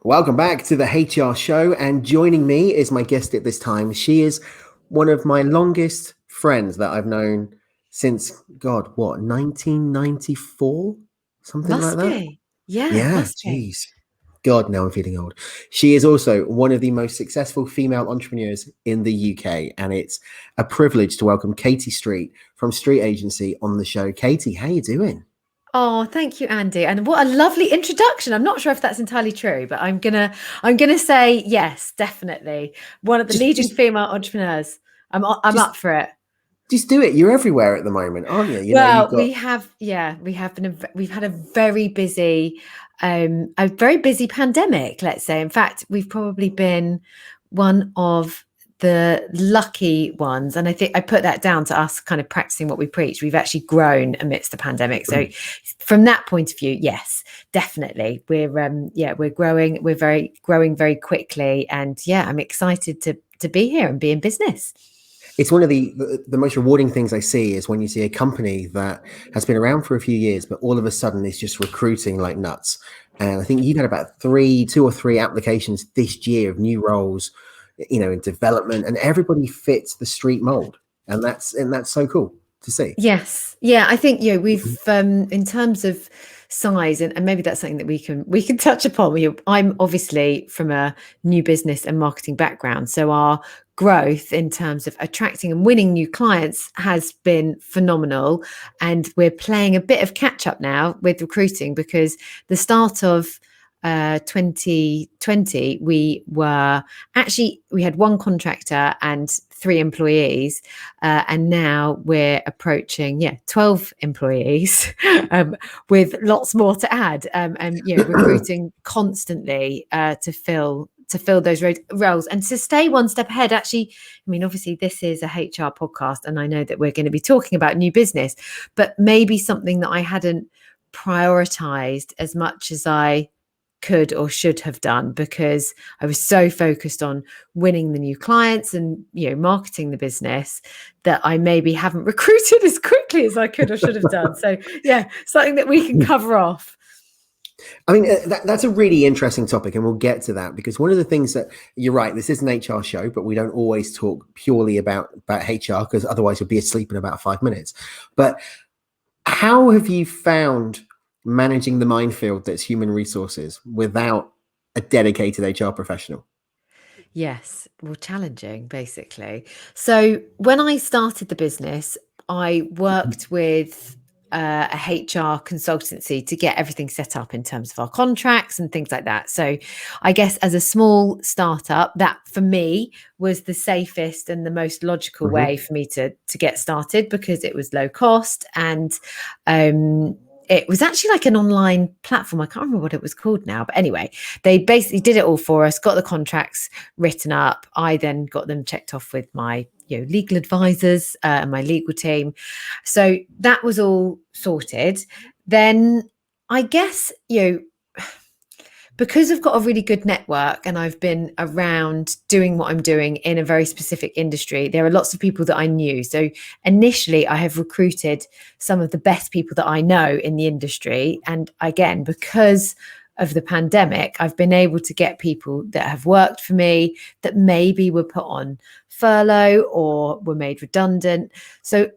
Welcome back to the HR show. And joining me is my guest at this time. She is one of my longest friends that I've known since, God, what, 1994? Something like Must that? be. Yeah, Yeah, must be. geez. God, now I'm feeling old. She is also one of the most successful female entrepreneurs in the UK. And it's a privilege to welcome Katie Street from Street Agency on the show. Katie, how you doing? Oh, thank you, Andy. And what a lovely introduction. I'm not sure if that's entirely true, but I'm gonna say yes, definitely. One of the Just, leading just, female entrepreneurs. I'm just up for it. Just do it. You're everywhere at the moment, aren't you? You've Well, got. we've had a very busy pandemic, let's say. In fact, we've probably been one of the lucky ones. And I think I put that down to us kind of practicing what we preach. We've actually grown amidst the pandemic. So from that point of view, yes, definitely. We're growing. We're growing very quickly. And yeah, I'm excited to be here and be in business. It's one of the most rewarding things I see is when you see a company that has been around for a few years, but all of a sudden is just recruiting like nuts. And I think you've had about two or three applications this year of new roles, in development, and everybody fits the street mold, and that's so cool to see. Yes. Yeah, I think we've Mhm. in terms of size and maybe that's something that we can touch upon. I'm obviously from a new business and marketing background, so our growth in terms of attracting and winning new clients has been phenomenal, and we're playing a bit of catch up now with recruiting because the start of 2020 we had one contractor and three employees, and now we're approaching 12 employees, with lots more to add, and recruiting constantly to fill those roles and to stay one step ahead. Actually, I mean, obviously this is a HR podcast and I know that we're going to be talking about new business, but maybe something that I hadn't prioritized as much as I could or should have done, because I was so focused on winning the new clients and marketing the business that I maybe haven't recruited as quickly as I could or should have done. So yeah, something that we can cover off. I mean, that's a really interesting topic, and we'll get to that because one of the things that you're right, this is an HR show, but we don't always talk purely about HR because otherwise you'll be asleep in about 5 minutes. But how have you found managing the minefield that's human resources without a dedicated HR professional? Yes, well, challenging, basically. So when I started the business, I worked with a HR consultancy to get everything set up in terms of our contracts and things like that. So I guess as a small startup, that for me was the safest and the most logical Mhm. way for me to get started, because it was low cost and um it was actually like an online platform. I can't remember what it was called now, but anyway, they basically did it all for us, got the contracts written up. I then got them checked off with my legal advisors and my legal team. So that was all sorted. Then I guess, because I've got a really good network and I've been around doing what I'm doing in a very specific industry, there are lots of people that I knew. So initially, I have recruited some of the best people that I know in the industry. And again, because of the pandemic, I've been able to get people that have worked for me that maybe were put on furlough or were made redundant. So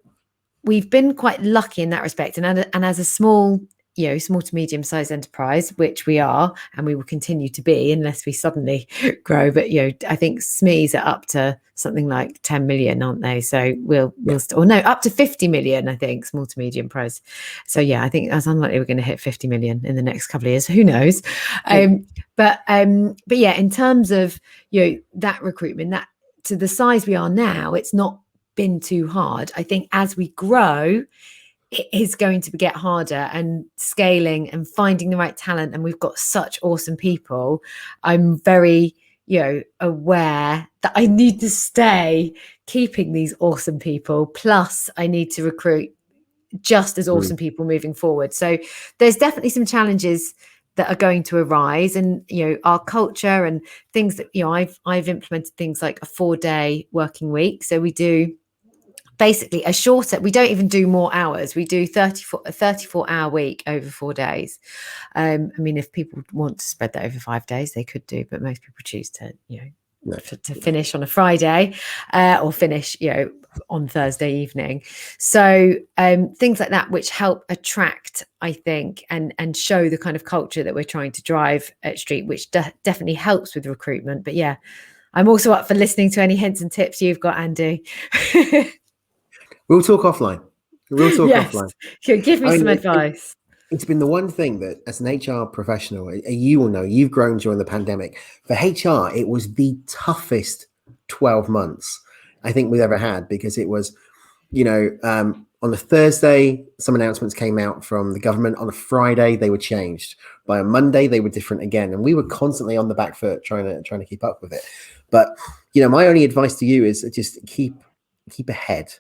we've been quite lucky in that respect. And as a small to medium sized enterprise, which we are, and we will continue to be unless we suddenly grow. But I think SMEs are up to something like 10 million, aren't they? So we'll or no, up to 50 million, I think, small to medium price. So yeah, I think that's unlikely we're going to hit 50 million in the next couple of years. Who knows? But yeah, in terms of that recruitment, that to the size we are now, it's not been too hard. I think as we grow, it is going to get harder, and scaling and finding the right talent. And we've got such awesome people. I'm very, aware that I need to stay keeping these awesome people. Plus, I need to recruit just as awesome people moving forward. So there's definitely some challenges that are going to arise, and our culture and things that I've implemented things like a 4-day working week. So we do basically a shorter, we don't even do more hours. We do a 34-hour week over 4 days. I mean, if people want to spread that over 5 days, they could do, but most people choose to, to finish on a Friday or finish, on Thursday evening. So things like that, which help attract, I think, and show the kind of culture that we're trying to drive at Street, which definitely helps with recruitment. But yeah, I'm also up for listening to any hints and tips you've got, Andy. We'll talk offline. Offline. Give me some advice. It's been the one thing that, as an HR professional, you will know, you've grown during the pandemic. For HR, it was the toughest 12 months I think we've ever had, because it was, on a Thursday, some announcements came out from the government. On a Friday, they were changed. By a Monday, they were different again. And we were constantly on the back foot trying to keep up with it. But, my only advice to you is just keep ahead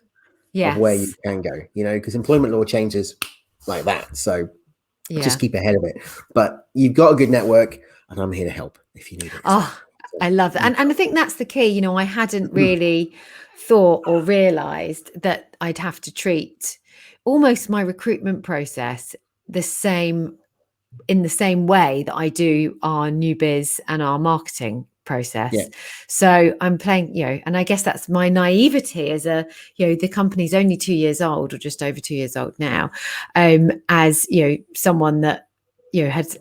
of where you can go, because employment law changes like that. So just keep ahead of it. But you've got a good network, and I'm here to help if you need it. Oh, I love that. And I think that's the key. I hadn't really thought or realized that I'd have to treat almost my recruitment process in the same way that I do our new biz and our marketing process. So I'm playing, and I guess that's my naivety as the company's only 2 years old, or just over 2 years old now, as someone that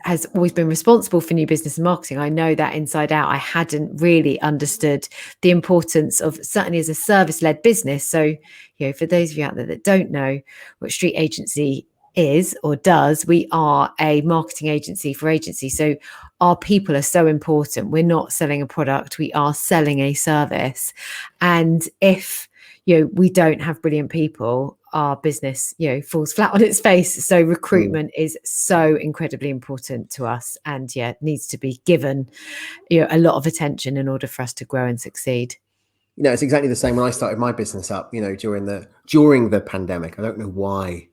has always been responsible for new business and marketing. I know that inside out. I hadn't really understood the importance of, certainly as a service-led business. So for those of you out there that don't know what Street Agency is or does, we are a marketing agency for agency. So our people are so important. We're not selling a product, we are selling a service. And if we don't have brilliant people, our business falls flat on its face. So recruitment is so incredibly important to us, and needs to be given a lot of attention in order for us to grow and succeed. It's exactly the same when I started my business up during the pandemic. I don't know why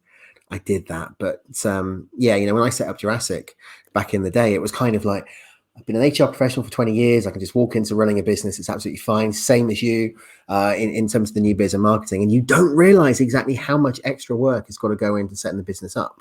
I did that, but when I set up Jurassic back in the day, it was kind of like, I've been an HR professional for 20 years. I can just walk into running a business. It's absolutely fine. Same as you in terms of the new biz and marketing. And you don't realize exactly how much extra work has got to go into setting the business up.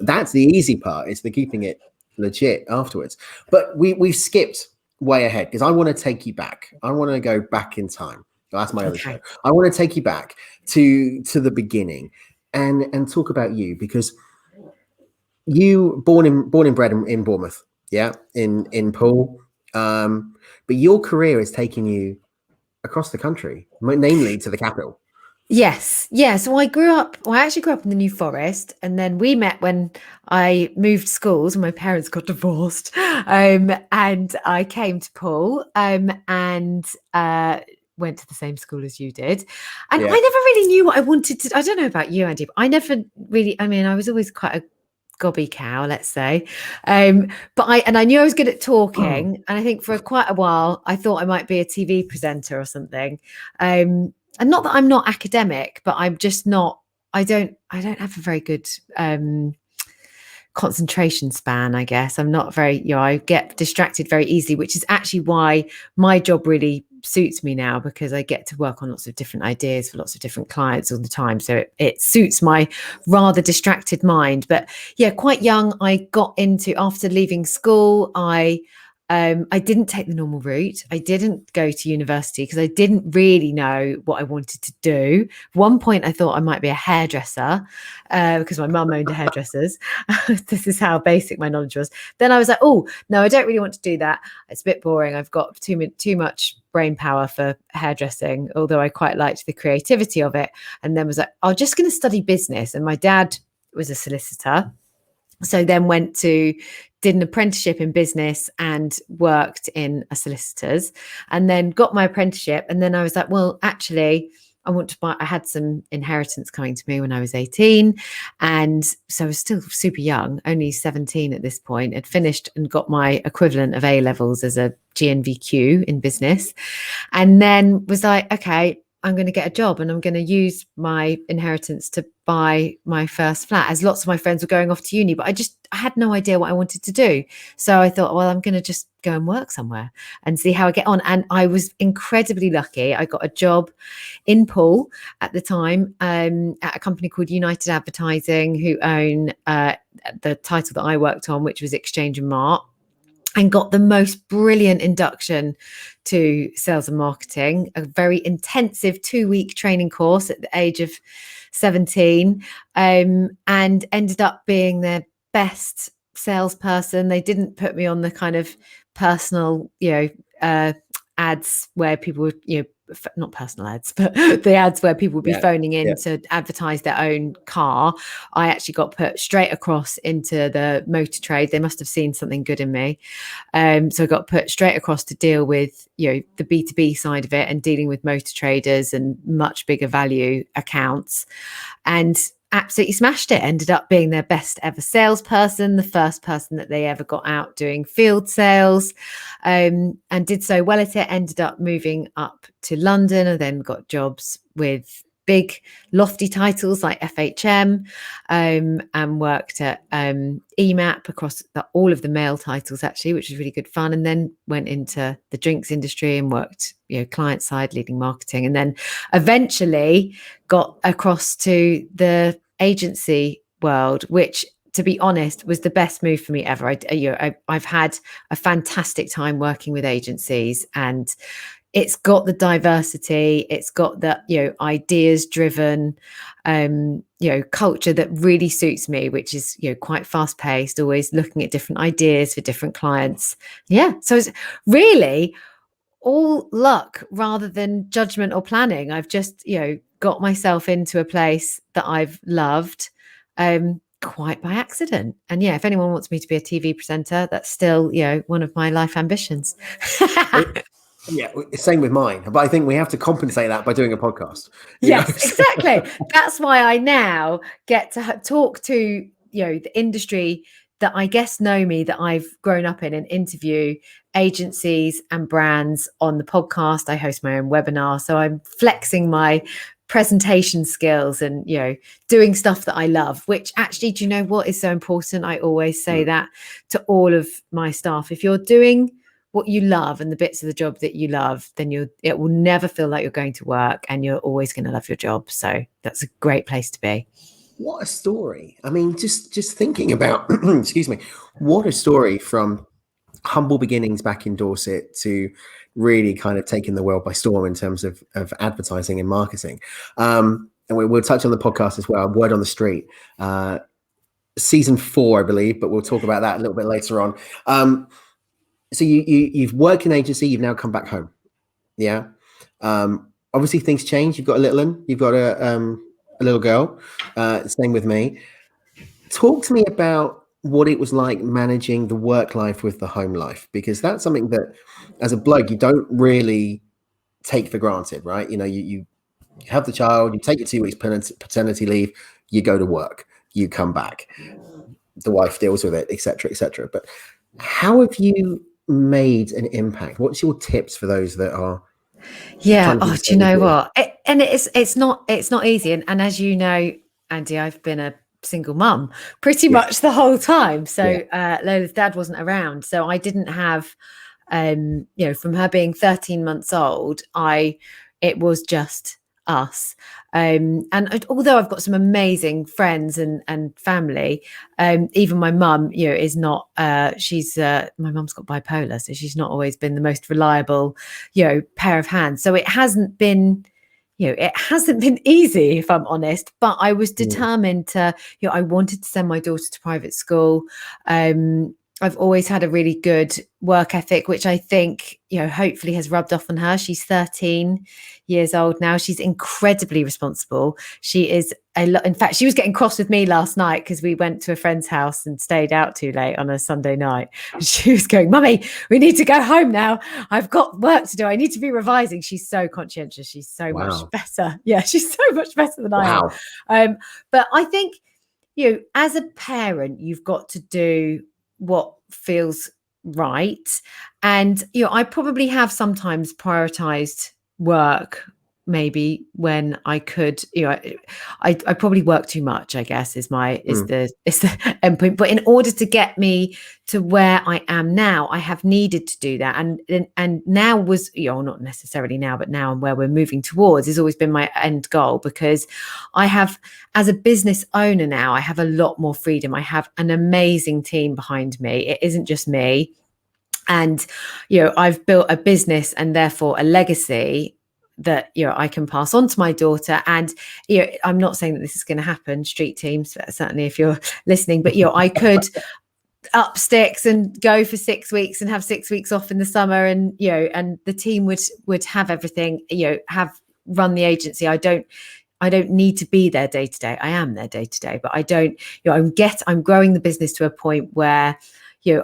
That's the easy part. It's the keeping it legit afterwards. But we've skipped way ahead, because I want to take you back. I want to go back in time. That's my other show. I want to take you back to the beginning and talk about you, because you born and bred in Bournemouth. In Poole, but your career has taken you across the country, namely to the capital. Yes. So I actually grew up in the New Forest, and then we met when I moved schools and my parents got divorced, and I came to Poole and went to the same school as you did. And I never really knew what I wanted to. I don't know about you, Andy, but I never really, I was always quite a gobby cow, let's say, but I knew I was good at talking, and I think for quite a while I thought I might be a TV presenter or something, and not that I'm not academic, but I'm just not, I don't have a very good concentration span, I guess. I'm not very, I get distracted very easily, which is actually why my job really suits me now, because I get to work on lots of different ideas for lots of different clients all the time. So it suits my rather distracted mind. But quite young, I got into, after leaving school, I didn't take the normal route. I didn't go to university because I didn't really know what I wanted to do. At one point, I thought I might be a hairdresser because my mum owned a hairdresser's. This is how basic my knowledge was. Then I was like, oh, no, I don't really want to do that. It's a bit boring. I've got too much brain power for hairdressing, although I quite liked the creativity of it. And then was like, I'm just going to study business. And my dad was a solicitor. So then did an apprenticeship in business and worked in a solicitor's, and then got my apprenticeship. And then I was like, well, actually, I had some inheritance coming to me when I was 18. And so I was still super young, only 17 at this point. Had finished and got my equivalent of A levels as a GNVQ in business. And then was like, okay, I'm going to get a job and I'm going to use my inheritance to buy my first flat, as lots of my friends were going off to uni. But I had no idea what I wanted to do. So I thought, well, I'm going to just go and work somewhere and see how I get on. And I was incredibly lucky. I got a job in Poole at the time, at a company called United Advertising, who own the title that I worked on, which was Exchange and Mart, and got the most brilliant induction to sales and marketing, a very intensive 2-week training course at the age of 17, and ended up being their best salesperson. They didn't put me on the kind of personal, ads where people would, not personal ads, but the ads where people would be phoning in to advertise their own car. I actually got put straight across into the motor trade. They must have seen something good in me. So I got put straight across to deal with, the B2B side of it and dealing with motor traders and much bigger value accounts, and absolutely smashed it. Ended up being their best ever salesperson, the first person that they ever got out doing field sales, and did so well at it. Ended up moving up to London and then got jobs with big lofty titles like FHM, and worked at EMAP across all of the male titles actually, which was really good fun. And then went into the drinks industry and worked, client side, leading marketing, and then eventually got across to the agency world, which, to be honest, was the best move for me ever. I've had a fantastic time working with agencies, and it's got the diversity, it's got the ideas driven culture that really suits me, which is quite fast paced, always looking at different ideas for different clients. So it's really all luck rather than judgment or planning. I've just got myself into a place that I've loved quite by accident. And if anyone wants me to be a TV presenter, that's still one of my life ambitions. Yeah, same with mine. But I think we have to compensate that by doing a podcast. Yes, exactly. That's why I now get to talk to, the industry that I guess know me, that I've grown up in, and interview agencies and brands on the podcast. I host my own webinar. So I'm flexing my presentation skills and, doing stuff that I love, which actually, do you know what is so important? I always say that to all of my staff. If you're doing what you love and the bits of the job that you love, then it will never feel like you're going to work, and you're always going to love your job. So that's a great place to be. What a story. I mean, just thinking about, excuse me, what a story from humble beginnings back in Dorset to really kind of taking the world by storm in terms of advertising and marketing. And we'll touch on the podcast as well, Word on the Street, season 4, I believe, but we'll talk about that a little bit later on. So you've worked in agency, you've now come back home. Yeah. Obviously things change. You've got a little one, you've got a little girl, same with me. Talk to me about what it was like managing the work life with the home life, because that's something that as a bloke, you don't really take for granted, right? You have the child, you take your 2 weeks paternity leave, you go to work, you come back, the wife deals with it, etc., etc. But how have you made an impact? What's your tips for those that are do you know what, it's not easy, and as you know, Andy, I've been a single mum pretty much the whole time. So Lola's dad wasn't around, so I didn't have from her being 13 months old, it was just us. And although I've got some amazing friends and family, even my mum, is not, she's, my mum's got bipolar, so she's not always been the most reliable, pair of hands. So it hasn't been easy, if I'm honest, but I was determined to, I wanted to send my daughter to private school. I've always had a really good work ethic, which I think, hopefully has rubbed off on her. She's 13 years old now. She's incredibly responsible. She is in fact, she was getting cross with me last night because we went to a friend's house and stayed out too late on a Sunday night. She was going, "Mummy, we need to go home now. I've got work to do. I need to be revising." She's so conscientious. She's so much better. Yeah, she's so much better than I am. But I think, as a parent, you've got to do what feels right. And I probably have sometimes prioritized work maybe when I could, I probably work too much, I guess, is the end point. But in order to get me to where I am now, I have needed to do that. And now was, not necessarily now, but now and where we're moving towards has always been my end goal, because I have, as a business owner now, I have a lot more freedom. I have an amazing team behind me. It isn't just me. And, I've built a business and therefore a legacy that, I can pass on to my daughter. And, I'm not saying that this is going to happen, street teams, certainly if you're listening, but, I could up sticks and go for 6 weeks and have 6 weeks off in the summer. And, and the team would have everything, have run the agency. I don't need to be there day to day. I am there day to day, but I don't, I'm growing the business to a point where,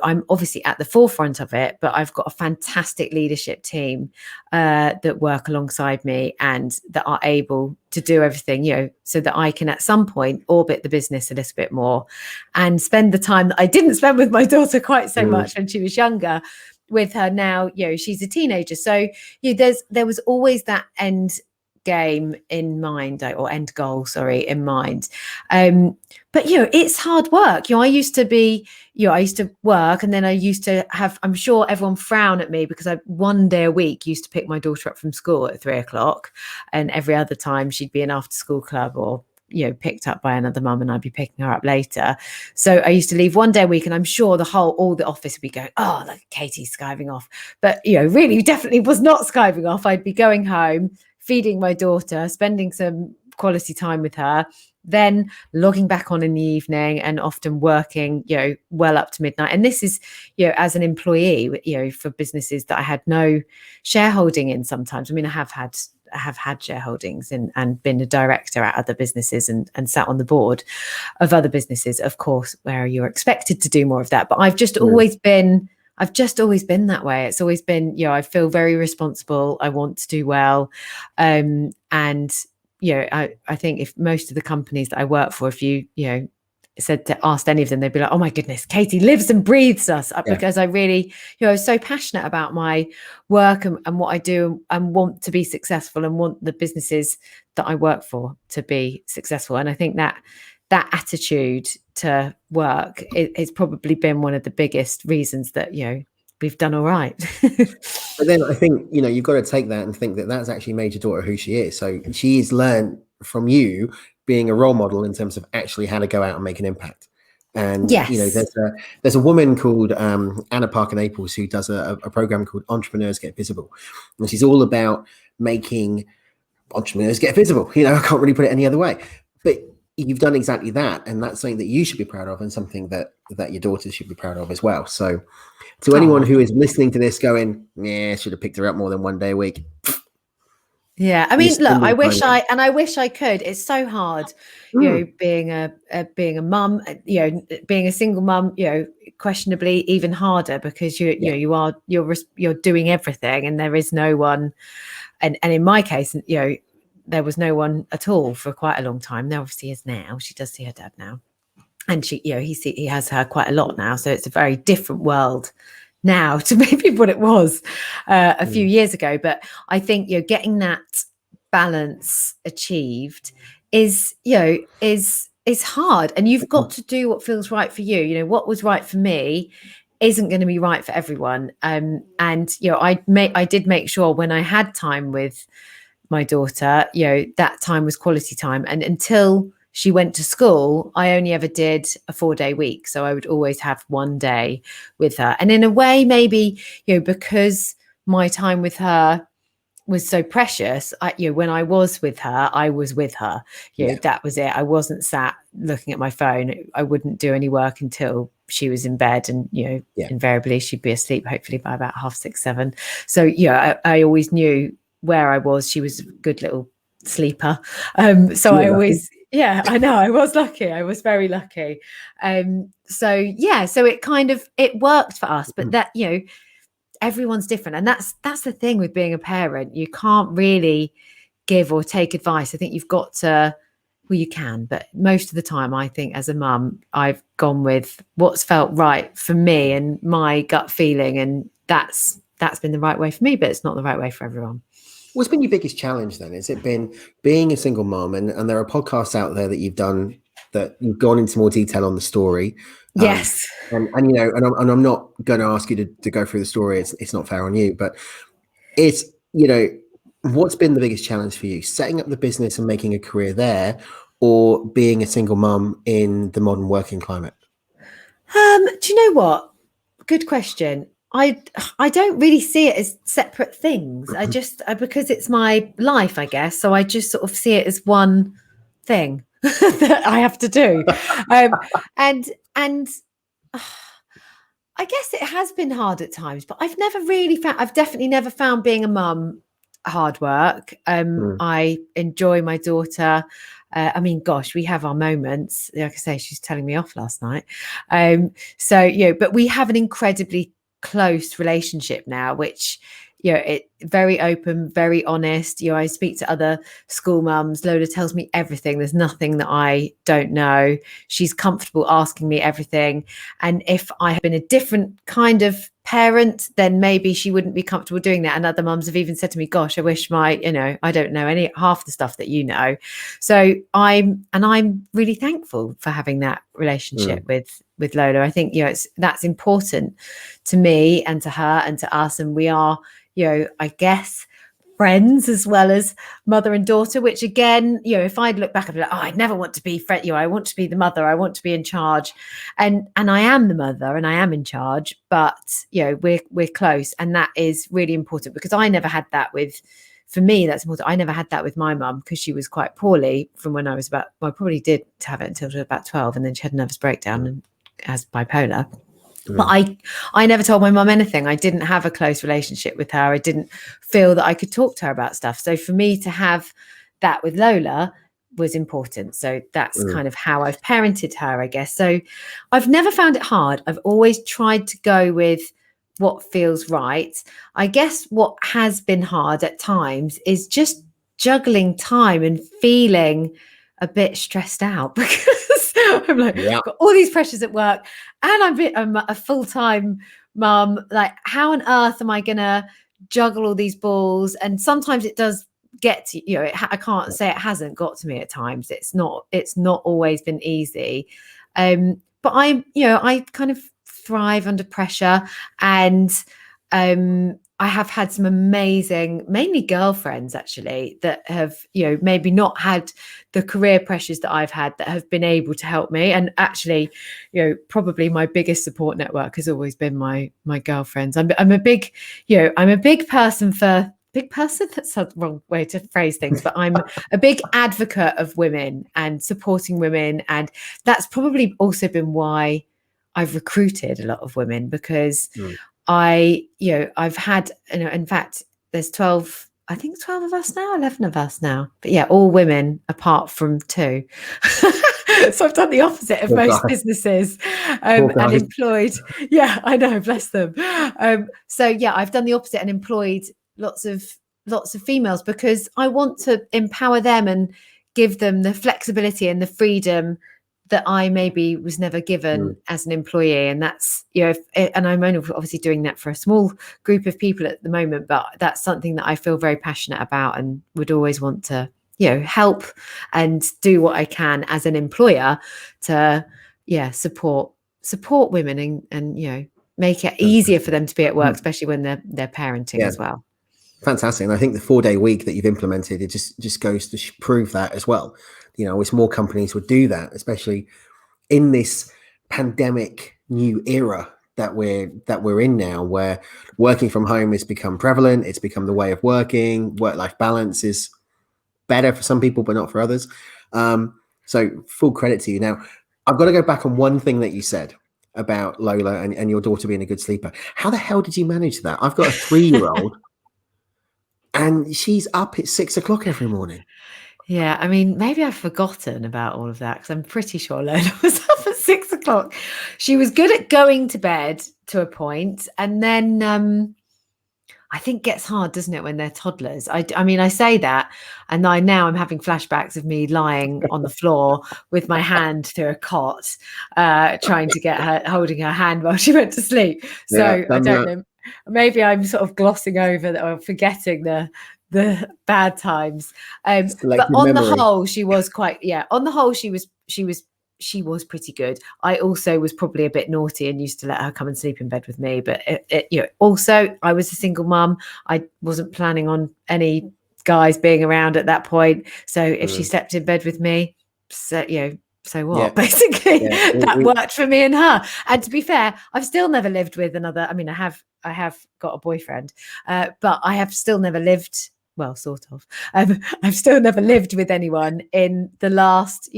I'm obviously at the forefront of it, but I've got a fantastic leadership team that work alongside me and that are able to do everything, so that I can at some point orbit the business a little bit more and spend the time that I didn't spend with my daughter quite so much when she was younger with her. Now, she's a teenager. So there was always that end game in mind, or end goal, in mind. But it's hard work. I used to work, and then I used to have, I'm sure everyone frown at me because I one day a week used to pick my daughter up from school at 3:00, and every other time she'd be in after school club or picked up by another mum, and I'd be picking her up later. So I used to leave one day a week, and I'm sure all the office would be going, oh, look, Katie's skiving off. But really definitely was not skiving off. I'd be going home, feeding my daughter, spending some quality time with her, then logging back on in the evening, and often working, well up to midnight. And this is, as an employee, for businesses that I had no shareholding in sometimes. I mean, I have had shareholdings and been a director at other businesses and sat on the board of other businesses, of course, where you're expected to do more of that. But I've just always been that way. It's always been, I feel very responsible. I want to do well. And, I think if most of the companies that I work for, if you, asked any of them, they'd be like, oh my goodness, Katie lives and breathes us. Because I really, I was so passionate about my work and what I do, and want to be successful and want the businesses that I work for to be successful. And I think that attitude to work it's probably been one of the biggest reasons that we've done all right. But then I think you've got to take that and think that that's actually made your daughter who she is. So she's learned from you being a role model in terms of actually how to go out and make an impact. And yes. There's a woman called Anna Parker Naples who does a program called Entrepreneurs Get Visible, and she's all about making entrepreneurs get visible. I can't really put it any other way. But you've done exactly that, and that's something that you should be proud of, and something that your daughters should be proud of as well. So to anyone who is listening to this going, yeah, should have picked her up more than one day a week. Yeah, I mean, look, I wish I could. It's so hard, being a mum, being a single mum, questionably even harder, because you're doing everything, and there is no one, and in my case, there was no one at all for quite a long time. There obviously is now. She does see her dad now, and she, he has her quite a lot now. So it's a very different world now to maybe what it was a few years ago. But I think getting that balance achieved is hard, and you've got to do what feels right for you. What was right for me isn't going to be right for everyone. And I did make sure when I had time with my daughter, that time was quality time. And until she went to school, I only ever did a 4-day week. So I would always have one day with her. And in a way, maybe, because my time with her was so precious, when I was with her, I was with her. That was it. I wasn't sat looking at my phone. I wouldn't do any work until she was in bed, and invariably she'd be asleep, hopefully by about 6:30, 7. So I always knew where I was. She was a good little sleeper. So I always, I know, I was lucky. I was very lucky. So it worked for us, but that, everyone's different. And that's the thing with being a parent. You can't really give or take advice. I think you've got to, well, you can, but most of the time, I think as a mum, I've gone with what's felt right for me and my gut feeling. And that's been the right way for me, but it's not the right way for everyone. What's been your biggest challenge then? Has it been being a single mom? And there are podcasts out there that you've done that you've gone into more detail on the story. Um, Yes. and you know, and I'm not going to ask you to go through the story. It's not fair on you, but it's, you know, what's been the biggest challenge for you? Setting up the business and making a career there, or being a single mum in the modern working climate? Do you know what? Good question. I don't really see it as separate things. Because it's my life, I guess. So I just sort of see it as one thing that I have to do. Um, and I guess it has been hard at times, but I've definitely never found being a mum hard work. Mm. I enjoy my daughter. I mean, gosh, we have our moments. Like I say, she's telling me off last night. So, but we have an incredibly close relationship now, which, it very open, very honest. I speak to other school mums. Lola tells me everything. There's nothing that I don't know. She's comfortable asking me everything. And if I had been a different kind of parent, then maybe she wouldn't be comfortable doing that. And other mums have even said to me, gosh, I wish I don't know any half the stuff that you know. So I'm really thankful for having that relationship with Lola. I think, that's important to me and to her and to us. And we are, I guess, friends as well as mother and daughter, which again, if I'd look back, I'd be like, oh, I'd never want to be friend. I want to be the mother. I want to be in charge. And I am the mother and I am in charge, but we're close. And that is really important because I never had that for me, that's important. I never had that with my mum because she was quite poorly from when I was I probably did have it until she was about 12, and then she had a nervous breakdown and has bipolar. But I never told my mum anything. I didn't have a close relationship with her. I didn't feel that I could talk to her about stuff. So for me to have that with Lola was important. So that's kind of how I've parented her, I guess. So I've never found it hard. I've always tried to go with what feels right. I guess what has been hard at times is just juggling time and feeling a bit stressed out because I'm like, I've got all these pressures at work and I'm a full-time mum. Like, how on earth am I going to juggle all these balls? And sometimes it does get to, I can't say it hasn't got to me at times. It's not always been easy. But I kind of thrive under pressure, and I have had some amazing, mainly girlfriends actually, that have, maybe not had the career pressures that I've had, that have been able to help me. And actually, probably my biggest support network has always been my girlfriends. I'm a big, I'm a big person for big person. That's the wrong way to phrase things, but I'm a big advocate of women and supporting women. And that's probably also been why I've recruited a lot of women, because I've had, in fact, there's 12 of us now, 11 of us now, but yeah, all women apart from 2. So I've done the opposite of most businesses, and employed. Yeah, I know, bless them. So yeah, I've done the opposite and employed lots of females because I want to empower them and give them the flexibility and the freedom that I maybe was never given as an employee. And that's, and I'm only obviously doing that for a small group of people at the moment, but that's something that I feel very passionate about and would always want to, help and do what I can as an employer to, support women and make it easier for them to be at work, especially when they're parenting as well. Fantastic. And I think the 4-day week that you've implemented, it just goes to prove that as well. I wish more companies would do that, especially in this pandemic new era that we're in now, where working from home has become prevalent. It's become the way of working. Work-life balance is better for some people, but not for others. So full credit to you. Now, I've got to go back on one thing that you said about Lola and your daughter being a good sleeper. How the hell did you manage that? I've got a 3-year-old and she's up at 6 o'clock every morning. Yeah, I mean, maybe I've forgotten about all of that because I'm pretty sure Lola was up at 6 o'clock. She was good at going to bed to a point, and then I think it gets hard, doesn't it, when they're toddlers? I mean, I say that, and now I'm having flashbacks of me lying on the floor with my hand through a cot, trying to get her, holding her hand while she went to sleep. So I don't know. Maybe I'm sort of glossing over that or forgetting the the bad times. But Selective on the memory. whole, she was quite, on the whole, she was pretty good. I also was probably a bit naughty and used to let her come and sleep in bed with me. But also I was a single mum. I wasn't planning on any guys being around at that point. So if she slept in bed with me, so what? Yeah. Basically, Yeah. that worked for me and her. And to be fair, I've still never lived with another. I mean, I have got a boyfriend, but I have still never lived. Well, sort of. I've still never lived with anyone in the last,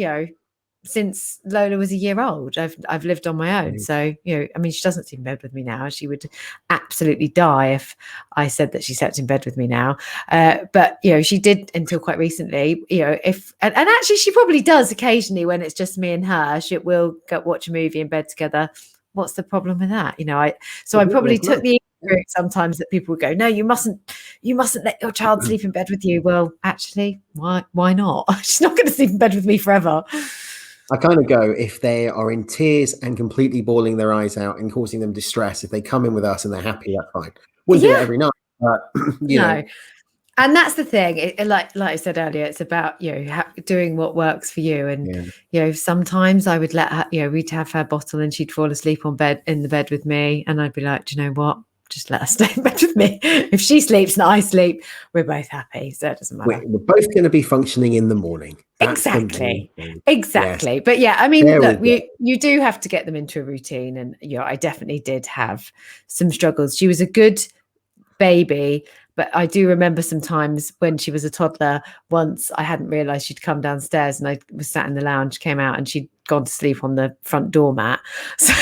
since Lola was a year old. I've lived on my own. So, I mean, she doesn't sleep in bed with me now. She would absolutely die if I said that she slept in bed with me now. But, she did until quite recently, and actually she probably does occasionally when it's just me and her. We'll go watch a movie in bed together. What's the problem with that? I probably took the route sometimes that people would go, no, you mustn't let your child sleep in bed with you. Well, actually, why not? She's not going to sleep in bed with me forever. I kind of go, if they are in tears and completely bawling their eyes out and causing them distress, if they come in with us and they're happy, that's fine. Wouldn't do it every night, but no. And that's the thing. Like I said earlier, it's about doing what works for you. And sometimes I would let her. We'd have her bottle, and she'd fall asleep in the bed with me, and I'd be like, do you know what? Just let her stay in bed with me. If she sleeps and I sleep, we're both happy. So it doesn't matter. We're both going to be functioning in the morning. That's Exactly. Yes. But I mean, look, you do have to get them into a routine, and I definitely did have some struggles. She was a good baby, but I do remember sometimes when she was a toddler, once I hadn't realized she'd come downstairs, and I was sat in the lounge, came out, and she'd gone to sleep on the front doormat. So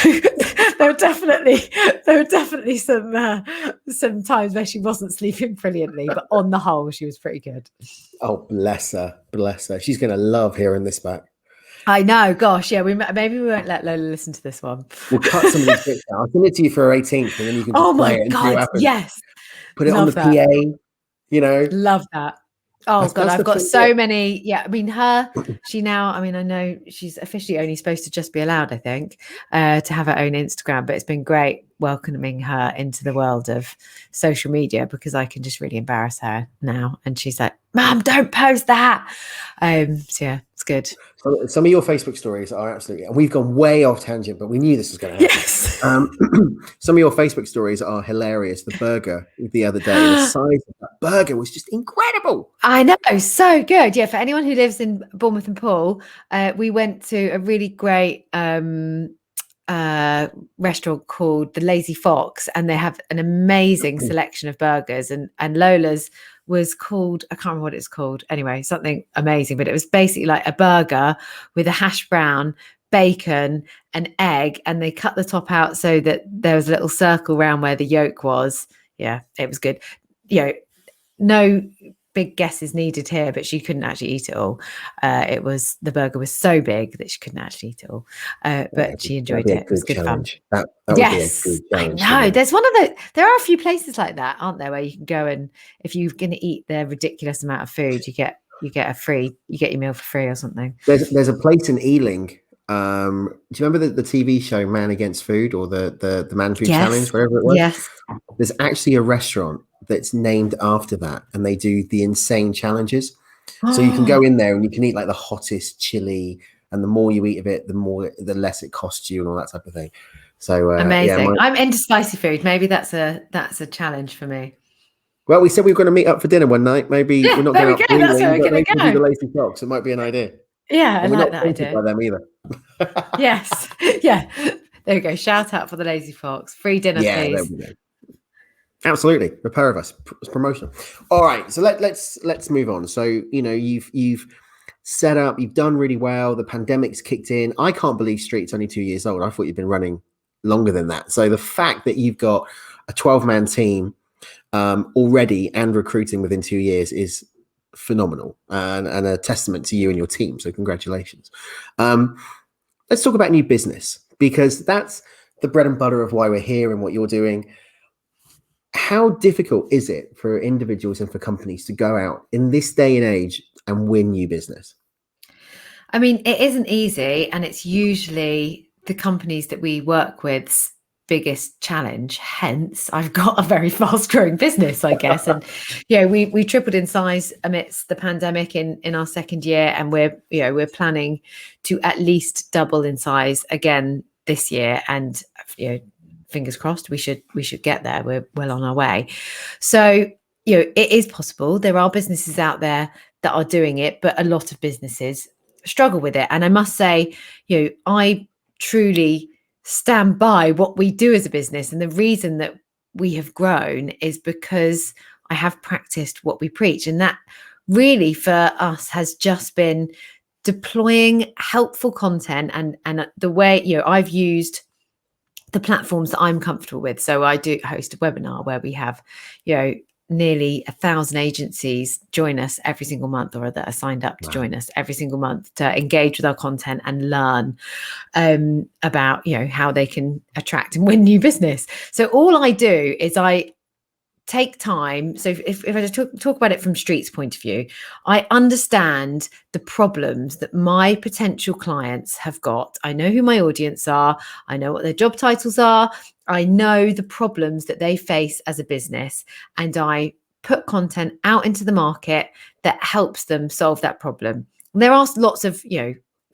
there were definitely some times where she wasn't sleeping brilliantly, but on the whole, she was pretty good. Oh, bless her. She's going to love hearing this back. I know, gosh, maybe we won't let Lola listen to this one. We'll cut some of these bits out. I'll send it to you for her 18th, and then you can just play it and see what happens. Yes. Put it on the PA, Love that. Oh God, I've got so many. I mean, I know she's officially only supposed to just be allowed, I think, to have her own Instagram, but it's been great welcoming her into the world of social media, because I can just really embarrass her now. And she's like, Mum, don't post that. So it's good. So some of your Facebook stories are absolutely, and we've gone way off tangent, but we knew this was going to happen. Yes. Some of your Facebook stories are hilarious. The burger the other day, the size of that burger was just incredible. I know, so good. For anyone who lives in Bournemouth and Poole, we went to a really great restaurant called the Lazy Fox, and they have an amazing selection of burgers, and Lola's was called, I can't remember what it's called, anyway, something amazing, but it was basically like a burger with a hash brown, bacon, an egg, and they cut the top out so that there was a little circle around where the yolk was. It was good. No big guesses needed here, but she couldn't actually eat it all. The burger was so big that she couldn't actually eat it all, but she enjoyed it. It was good challenge. fun. That yes, would be a good challenge. I know. There are a few places like that, aren't there, where you can go, and if you're going to eat the ridiculous amount of food, you get your meal for free or something. There's a place in Ealing. Do you remember the TV show Man Against Food, or the Man Food Challenge, whatever it was? Yes. There's actually a restaurant that's named after that, and they do the insane challenges. So you can go in there and you can eat like the hottest chili, and the more you eat of it, the less it costs you, and all that type of thing. So amazing. I'm into spicy food. Maybe that's a challenge for me. Well, we said we were going to meet up for dinner one night. Maybe we're not going to that's where we're going to go. The Lazy Fox. It might be an idea. Yeah, I like that idea. By them either. Yes. Yeah. There we go. Shout out for the Lazy Fox. Free dinner, please. There we go. Absolutely, the pair of us. It's promotional. All right, so let's move on. So you've set up, you've done really well. The pandemic's kicked in. I can't believe Street's only 2 years old. I thought you'd been running longer than that. So the fact that you've got a 12-man team already and recruiting within 2 years is phenomenal, and a testament to you and your team. So congratulations. Let's talk about new business, because that's the bread and butter of why we're here and what you're doing. How difficult is it for individuals and for companies to go out in this day and age and win new business? I mean, it isn't easy, and it's usually the companies that we work with biggest challenge. Hence, I've got a very fast growing business, I guess. And we tripled in size amidst the pandemic in our second year, and we're planning to at least double in size again this year. And fingers crossed, we should get there. We're well on our way. So it is possible. There are businesses out there that are doing it, but a lot of businesses struggle with it. And I must say, I truly stand by what we do as a business. And the reason that we have grown is because I have practiced what we preach. And that really for us has just been deploying helpful content and the way, I've used the platforms that I'm comfortable with. So I do host a webinar where we have, nearly 1,000 agencies join us every single month, or that are signed up to join us every single month to engage with our content and learn about how they can attract and win new business. So all I do is I take time. So if I just talk about it from Street's point of view, I understand the problems that my potential clients have got. I know who my audience are. I know what their job titles are. I know the problems that they face as a business, and I put content out into the market that helps them solve that problem. And there are lots of,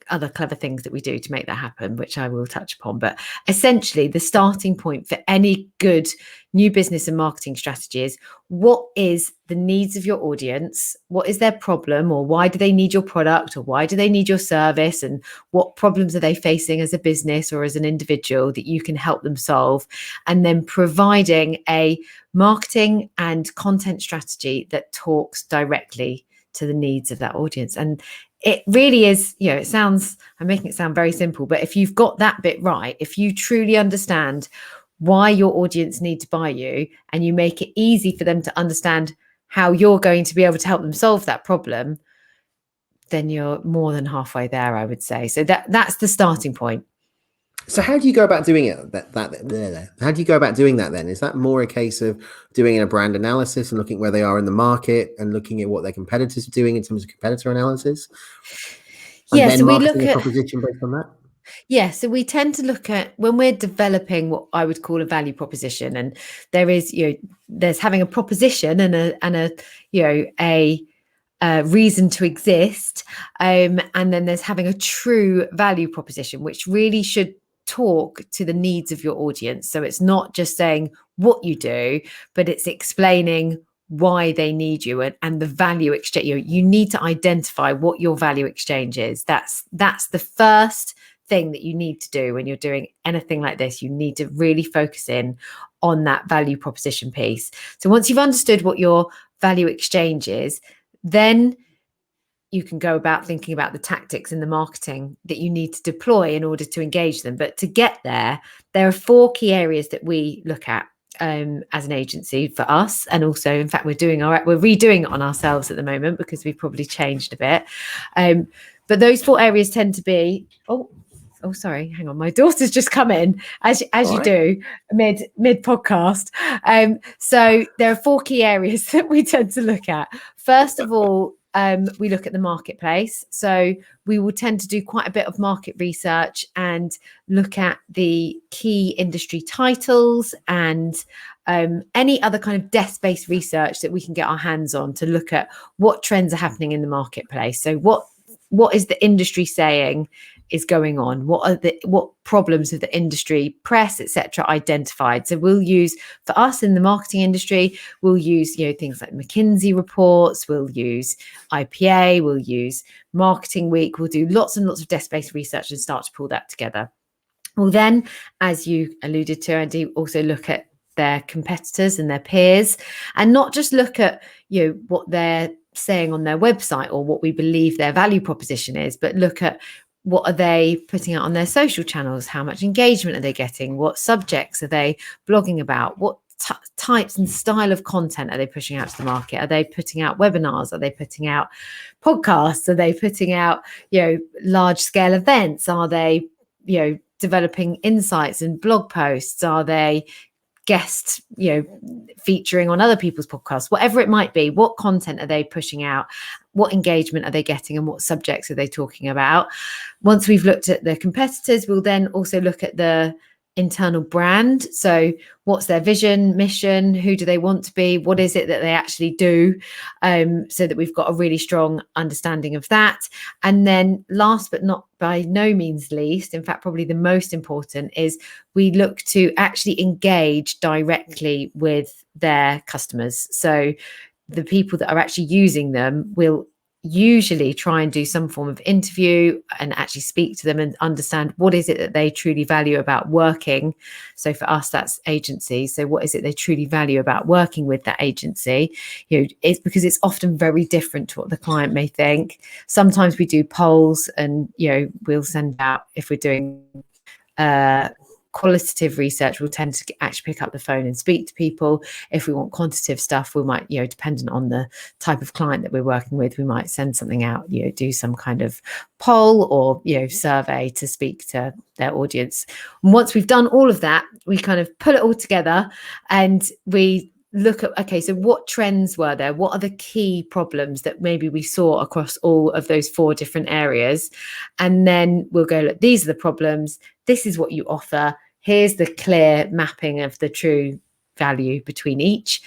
other clever things that we do to make that happen, which I will touch upon. But essentially, the starting point for any good new business and marketing strategy is: what is the needs of your audience? What is their problem, or why do they need your product, or why do they need your service? And what problems are they facing as a business or as an individual that you can help them solve? And then providing a marketing and content strategy that talks directly to the needs of that audience. And it really is, I'm making it sound very simple, but if you've got that bit right, if you truly understand why your audience need to buy you, and you make it easy for them to understand how you're going to be able to help them solve that problem, then you're more than halfway there, I would say. So that's the starting point. So how do you go about doing it? How do you go about doing that then? Is that more a case of doing a brand analysis and looking where they are in the market and looking at what their competitors are doing in terms of competitor analysis? And then So we marketing look a at proposition based on that? Yeah, so we tend to look at when we're developing what I would call a value proposition, and there is, there's having a proposition and a reason to exist, and then there's having a true value proposition, which really should talk to the needs of your audience. So it's not just saying what you do, but it's explaining why they need you and the value exchange. You need to identify what your value exchange is. That's the first thing that you need to do when you're doing anything like this. You need to really focus in on that value proposition piece. So once you've understood what your value exchange is, then you can go about thinking about the tactics and the marketing that you need to deploy in order to engage them. But to get there are 4 key areas that we look at as an agency for us. And also, in fact, we're redoing it on ourselves at the moment because we've probably changed a bit. But those 4 areas tend to be, oh, sorry, hang on. My daughter's just come in, as you do, mid podcast. So there are 4 key areas that we tend to look at. First of all, we look at the marketplace. So we will tend to do quite a bit of market research and look at the key industry titles and any other kind of desk-based research that we can get our hands on to look at what trends are happening in the marketplace. So what is the industry saying is going on? What problems have the industry, press, etc., identified? So we'll use, for us in the marketing industry, we'll use things like McKinsey reports, we'll use IPA, we'll use Marketing Week, we'll do lots and lots of desk-based research and start to pull that together. We'll then, as you alluded to, Andy, also look at their competitors and their peers, and not just look at what they're saying on their website or what we believe their value proposition is, but look at what are they putting out on their social channels? How much engagement are they getting? What subjects are they blogging about? What types and style of content are they pushing out to the market? Are they putting out webinars? Are they putting out podcasts? Are they putting out, large scale events? Are they, developing insights and blog posts? Are they guests, featuring on other people's podcasts? Whatever it might be, what content are they pushing out? What engagement are they getting, and what subjects are they talking about? Once we've looked at the competitors, we'll then also look at the internal brand. So what's their vision, mission, who do they want to be, what is it that they actually do, so that we've got a really strong understanding of that. And then last but not by no means least, in fact probably the most important, is we look to actually engage directly with their customers. So the people that are actually using them will usually try and do some form of interview and actually speak to them and understand what is it that they truly value about working. So for us, that's agencies. So what is it they truly value about working with that agency? It's because it's often very different to what the client may think. Sometimes we do polls, and we'll send out, if we're doing qualitative research, we'll tend to actually pick up the phone and speak to people. If we want quantitative stuff, we might, dependent on the type of client that we're working with, we might send something out, do some kind of poll or, survey to speak to their audience. And once we've done all of that, we kind of pull it all together and we look at, okay, so what trends were there? What are the key problems that maybe we saw across all of those 4 different areas? And then we'll go, look, these are the problems. This is what you offer. Here's the clear mapping of the true value between each.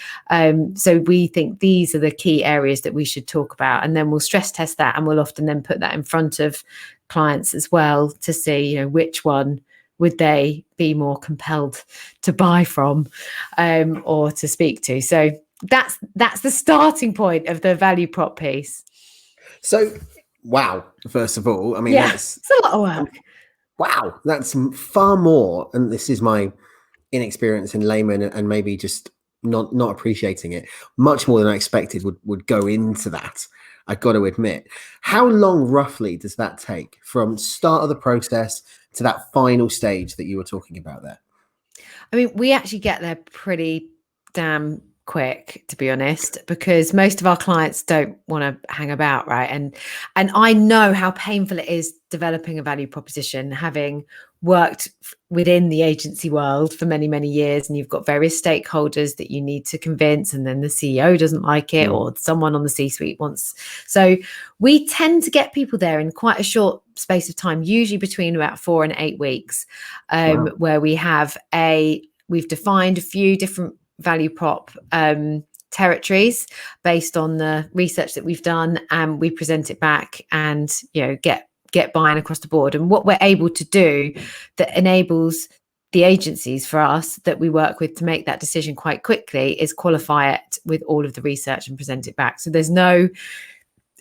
So we think these are the key areas that we should talk about. And then we'll stress test that, and we'll often then put that in front of clients as well to see, which one would they be more compelled to buy from, or to speak to. So that's the starting point of the value prop piece. So, wow, first of all, I mean, it's a lot of work. Wow, that's far more, and this is my inexperience in layman and maybe just not appreciating it, much more than I expected would go into that. I got to admit. How long roughly does that take from start of the process to that final stage that you were talking about there? I mean, we actually get there pretty damn quick, to be honest, because most of our clients don't want to hang about, right? And I know how painful it is developing a value proposition, having worked within the agency world for many, many years, and you've got various stakeholders that you need to convince, and then the CEO doesn't like it, or someone on the C-suite wants. So we tend to get people there in quite a short space of time, usually between about 4 and 8 weeks, where we've defined a few different value prop territories based on the research that we've done, and we present it back and get buy-in across the board. And what we're able to do that enables the agencies for us that we work with to make that decision quite quickly is qualify it with all of the research and present it back. So there's no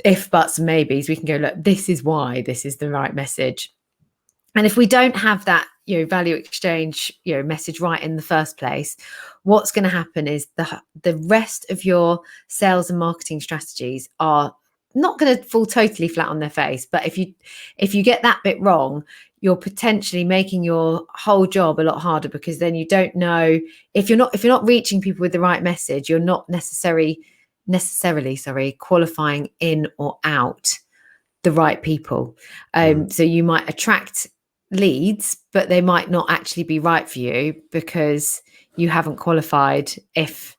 if, buts, and maybes. We can go, look, this is why this is the right message. And if we don't have that value exchange message right in the first place, what's going to happen is the rest of your sales and marketing strategies are not going to fall totally flat on their face. But if you get that bit wrong, you're potentially making your whole job a lot harder, because then you don't know if you're not reaching people with the right message, you're not necessarily qualifying in or out the right people. So you might attract leads, but they might not actually be right for you because you haven't qualified if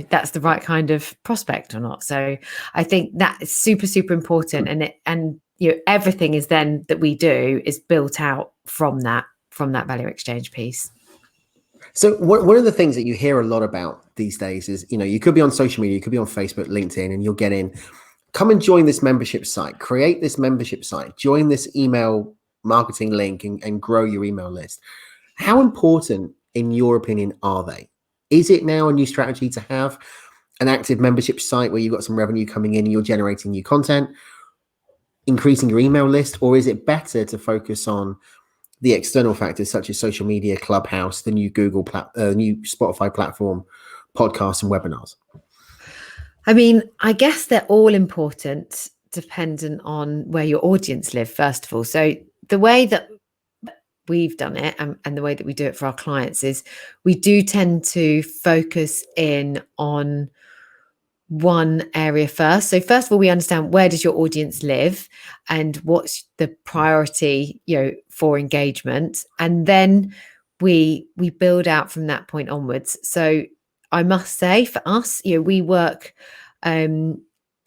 that's the right kind of prospect or not. So I think that is super, super important, and everything is then that we do is built out from that value exchange piece. So one of the things that you hear a lot about these days is, you could be on social media, you could be on Facebook, LinkedIn, and you'll get in, come and join this membership site, create this membership site, join this email marketing link, and grow your email list. How important, in your opinion, are they? Is it now a new strategy to have an active membership site where you've got some revenue coming in and you're generating new content, increasing your email list, or is it better to focus on the external factors such as social media, Clubhouse, the new new Spotify platform, podcasts, and webinars? I mean, I guess they're all important, dependent on where your audience live, first of all. So the way that we've done it, and the way that we do it for our clients, is we do tend to focus in on one area first. So first of all, we understand, where does your audience live and what's the priority for engagement, and then we build out from that point onwards. So I must say, for us, we work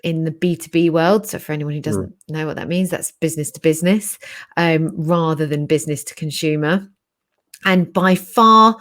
in the B2B world. So for anyone who doesn't know what that means, that's business to business, rather than business to consumer. And by far,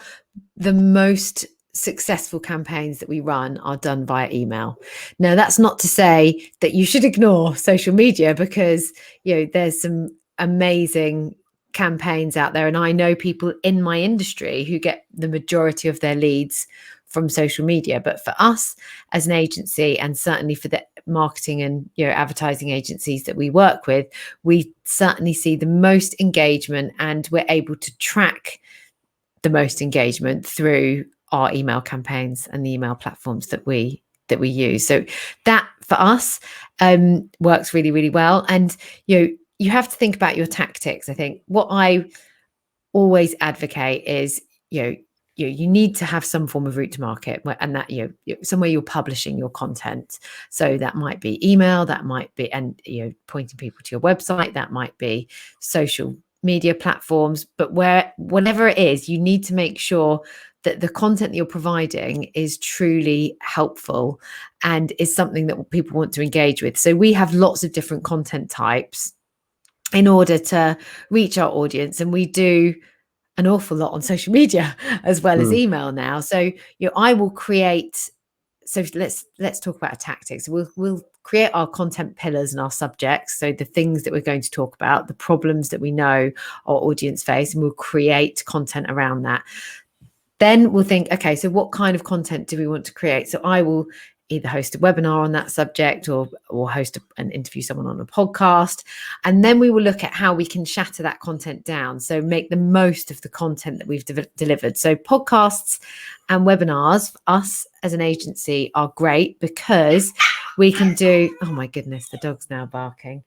the most successful campaigns that we run are done via email. Now, that's not to say that you should ignore social media, because there's some amazing campaigns out there, and I know people in my industry who get the majority of their leads from social media. But for us as an agency, and certainly for the marketing and advertising agencies that we work with, we certainly see the most engagement, and we're able to track the most engagement through our email campaigns and the email platforms that we use. So that for us works really, really well. And you have to think about your tactics. I think what I always advocate is you need to have some form of route to market, and that somewhere you're publishing your content. So that might be email, that might be, and pointing people to your website, that might be social media platforms. But whatever it is, you need to make sure that the content that you're providing is truly helpful and is something that people want to engage with. So we have lots of different content types in order to reach our audience, and we do an awful lot on social media as well as email now. So I will create. So let's talk about tactics. We'll create our content pillars and our subjects. So the things that we're going to talk about, the problems that we know our audience face, and we'll create content around that. Then we'll think, okay, so what kind of content do we want to create? So I will either host a webinar on that subject, or host and interview someone on a podcast. And then we will look at how we can shatter that content down. So make the most of the content that we've delivered. So podcasts and webinars for us as an agency are great, because we can do, oh my goodness, the dog's now barking.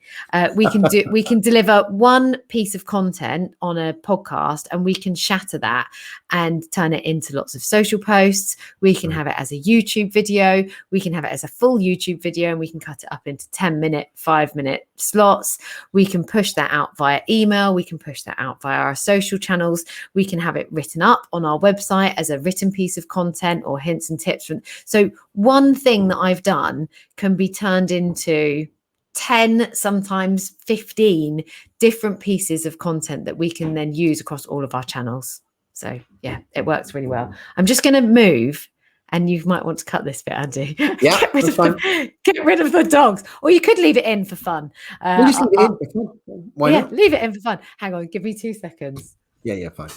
We can deliver one piece of content on a podcast, and we can shatter that and turn it into lots of social posts. We can have it as a YouTube video. We can have it as a full YouTube video, and we can cut it up into 10-minute, 5-minute slots. We can push that out via email. We can push that out via our social channels. We can have it written up on our website as a written piece of content, or hints and tips. So one thing that I've done can be turned into 10, sometimes 15 different pieces of content that we can then use across all of our channels. So yeah, it works really well. I'm just going to move, and you might want to cut this bit, Andy. Yeah, get rid of the dogs, or you could leave it in for fun. We'll just leave it in. Why not? Leave it in for fun. Hang on, give me 2 seconds. Yeah, fine.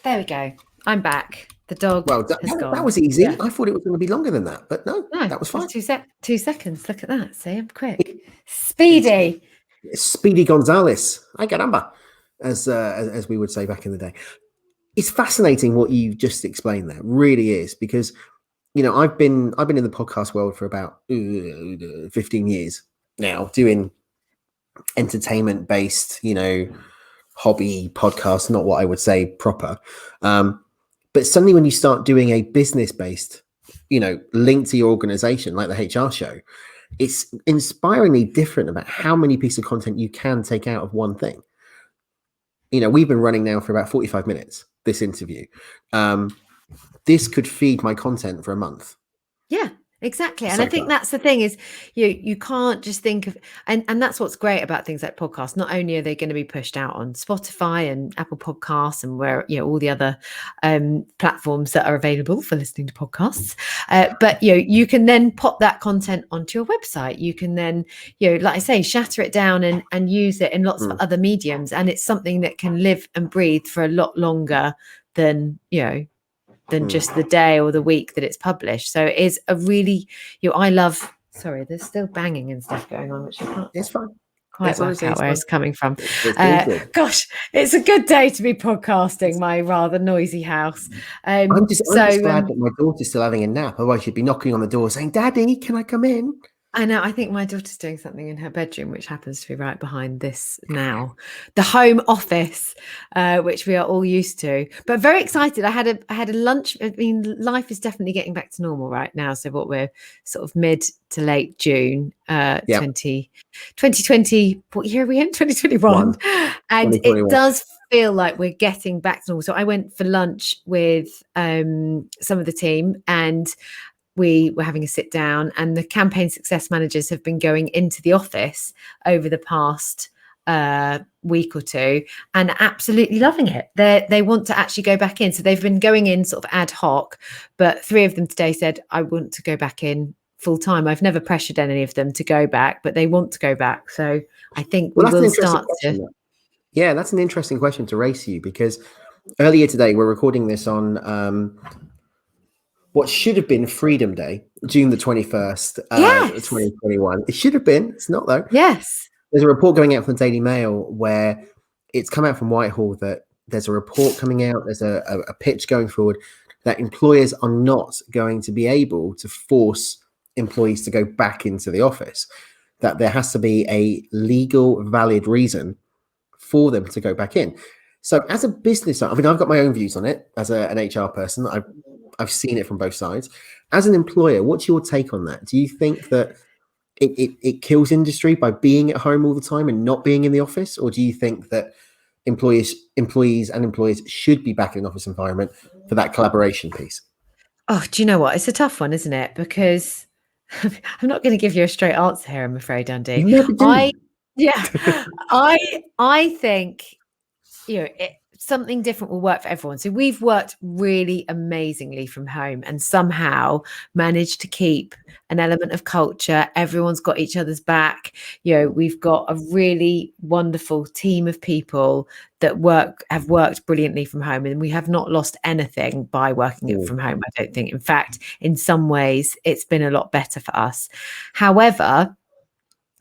There we go. I'm back. The dog has gone. That was easy. Yeah. I thought it was going to be longer than that, but no, that was fine. 2 seconds. Look at that. See, I'm quick. Speedy. Speedy Gonzalez. Ay caramba, as we would say back in the day. It's fascinating what you just explained there. It really is, because I've been in the podcast world for about 15 years now, doing entertainment based, hobby podcasts, not what I would say proper. But suddenly when you start doing a business based, link to your organization, like the HR show, it's inspiringly different about how many pieces of content you can take out of one thing. We've been running now for about 45 minutes, this interview. This could feed my content for a month. Yeah. Exactly. And I think that's the thing, is you can't just think of, and that's what's great about things like podcasts. Not only are they going to be pushed out on Spotify and Apple Podcasts and where, all the other platforms that are available for listening to podcasts, but you can then pop that content onto your website. You can then, like I say, shatter it down and use it in lots of other mediums. And it's something that can live and breathe for a lot longer than, just the day or the week that it's published. So it is a really, I love, sorry, there's still banging and stuff going on, which I can't it's fine. quite work out where it's coming from. Gosh, it's a good day to be podcasting, my rather noisy house. I'm just glad that my daughter's still having a nap. Otherwise she'd be knocking on the door saying, Daddy, can I come in? I know. I think my daughter's doing something in her bedroom, which happens to be right behind this now. The home office, which we are all used to. But very excited. I had a lunch. I mean, life is definitely getting back to normal right now. So what we're sort of mid to late June, 2020. What year are we in? 2021. And it does feel like we're getting back to normal. So I went for lunch with some of the team, and we were having a sit down, and the campaign success managers have been going into the office over the past week or two and absolutely loving it. They want to actually go back in. So they've been going in sort of ad hoc, but 3 of them today said, I want to go back in full time. I've never pressured any of them to go back, but they want to go back. So I think we will start to. Yeah, that's an interesting question to raise to you, because earlier today, we're recording this on what should have been Freedom Day, June the 21st, Yes. 2021. It should have been. It's not, though. Yes. There's a report going out from the Daily Mail where it's come out from Whitehall that there's a report coming out, there's a pitch going forward that employers are not going to be able to force employees to go back into the office, that there has to be a legal, valid reason for them to go back in. So as a business, I mean, I've got my own views on it as an HR person. I've seen it from both sides. As an employer, what's your take on that? Do you think that it kills industry by being at home all the time and not being in the office? Or do you think that employees and employers should be back in an office environment for that collaboration piece? Oh, do you know what? It's a tough one, isn't it? Because I'm not going to give you a straight answer here, I'm afraid, Andy. You never do. I think, something different will work for everyone. So we've worked really amazingly from home and somehow managed to keep an element of culture. Everyone's got each other's back. We've got a really wonderful team of people that have worked brilliantly from home, and we have not lost anything by working from home, I don't think. In fact, in some ways, it's been a lot better for us. However,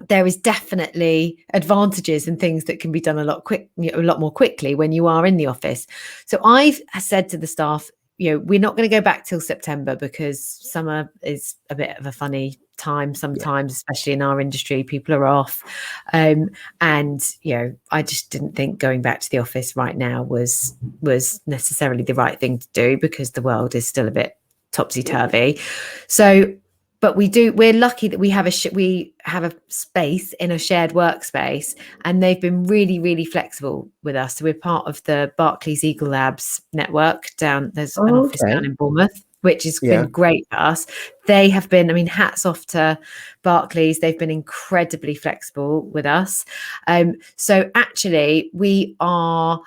there is definitely advantages and things that can be done a lot more quickly when you are in the office. So I've said to the staff, we're not going to go back till September because summer is a bit of a funny time sometimes, especially in our industry. People are off. And, I just didn't think going back to the office right now was necessarily the right thing to do because the world is still a bit topsy-turvy. So, but we're lucky that we have a space in a shared workspace, and they've been really, really flexible with us. So we're part of the Barclays Eagle Labs network there's an office down in Bournemouth, which has been great for us. They have been, hats off to Barclays. They've been incredibly flexible with us. So actually we are,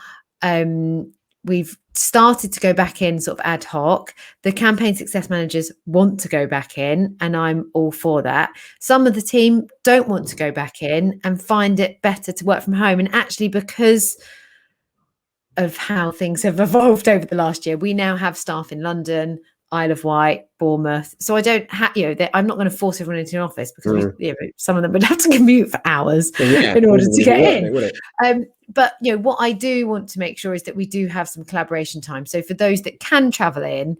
we've started to go back in sort of ad hoc. The campaign success managers want to go back in, and I'm all for that. Some of the team don't want to go back in and find it better to work from home. And actually, because of how things have evolved over the last year, we now have staff in London, Isle of Wight, Bournemouth. So I don't have, I'm not going to force everyone into an office because some of them would have to commute for hours in order to get in. But what I do want to make sure is that we do have some collaboration time. So for those that can travel in,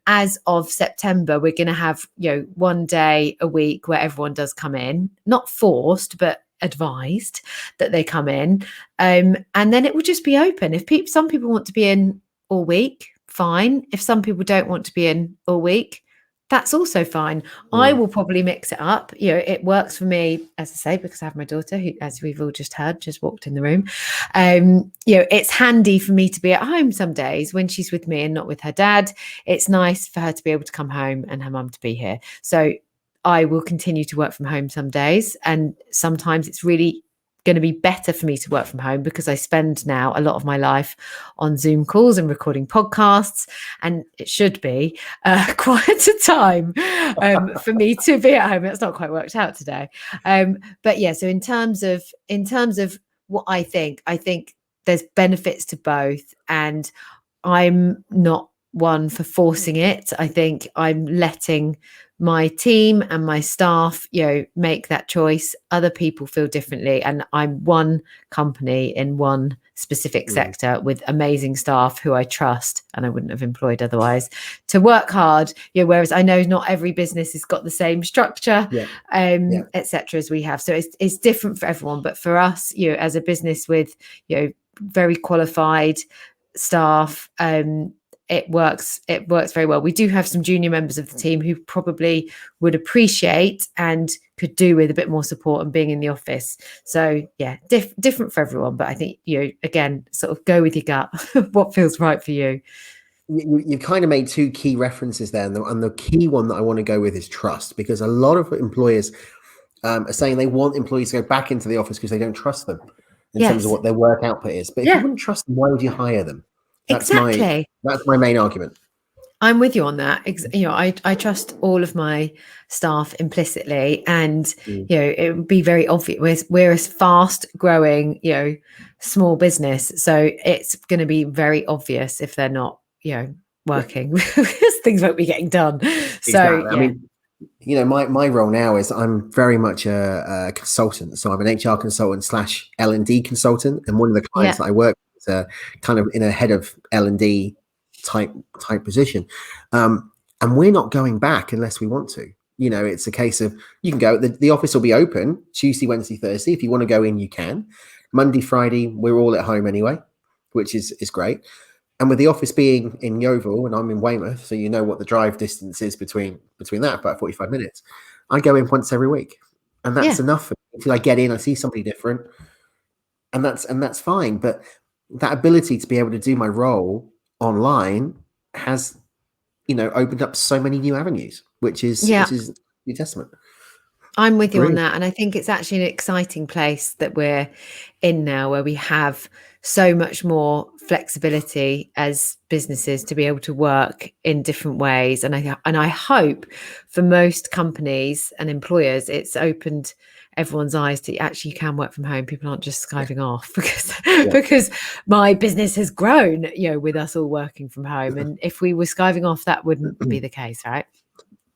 as of September, we're going to have 1 day a week where everyone does come in, not forced, but advised that they come in. And then it will just be open. If some people want to be in all week, fine. If some people don't want to be in all week, that's also fine. I will probably mix it up. It works for me, as I say, because I have my daughter who, as we've all just heard, just walked in the room. It's handy for me to be at home some days when she's with me and not with her dad. It's nice for her to be able to come home and her mum to be here. So I will continue to work from home some days. And sometimes it's really going to be better for me to work from home because I spend now a lot of my life on Zoom calls and recording podcasts, and it should be quite a time for me to be at home. It's not quite worked out today, but yeah. So in terms of what I think there's benefits to both, and I'm not one for forcing it. I think I'm letting my team and my staff, make that choice. Other people feel differently. And I'm one company in one specific sector with amazing staff who I trust and I wouldn't have employed otherwise to work hard. Whereas I know not every business has got the same structure, etc. as we have. So it's different for everyone. But for us, as a business with, very qualified staff, it works very well. We do have some junior members of the team who probably would appreciate and could do with a bit more support and being in the office. So yeah, different for everyone. But I think, again, sort of go with your gut, what feels right for you. you kind of made two key references there, and the key one that I want to go with is trust, because a lot of employers are saying they want employees to go back into the office because they don't trust them in terms of Yes. what their work output is. But if you Yeah, wouldn't trust them, why would you hire them? That's my exactly. that's my main argument. I'm with you on that. I trust all of my staff implicitly, and Mm. it would be very obvious. We're a fast growing, small business, so it's going to be very obvious if they're not, Yeah, working, because things won't be getting done. So exactly. I yeah, mean, my role now is I'm very much a consultant. So I'm an HR consultant slash L&D consultant, and one of the clients yeah, that I work with is kind of in a head of L&D type position. And we're not going back unless we want to. It's a case of you can go. The office will be open Tuesday, Wednesday, Thursday. If you want to go in, you can. Monday, Friday, we're all at home anyway, which is great. And with the office being in Yeovil and I'm in Weymouth, so you know what the drive distance is between that, about 45 minutes. I go in once every week, and that's yeah, enough for me until I get in. I see somebody different, and that's fine. But that ability to be able to do my role online has opened up so many new avenues, which is yeah. a testament. I'm with you on Brilliant. that. And I think it's actually an exciting place that we're in now, where we have so much more flexibility as businesses to be able to work in different ways. And I hope for most companies and employers, it's opened everyone's eyes to actually you can work from home. People aren't just Yeah, skiving off because yeah. because my business has grown, with us all working from home. And if we were skiving off, that wouldn't be the case, right?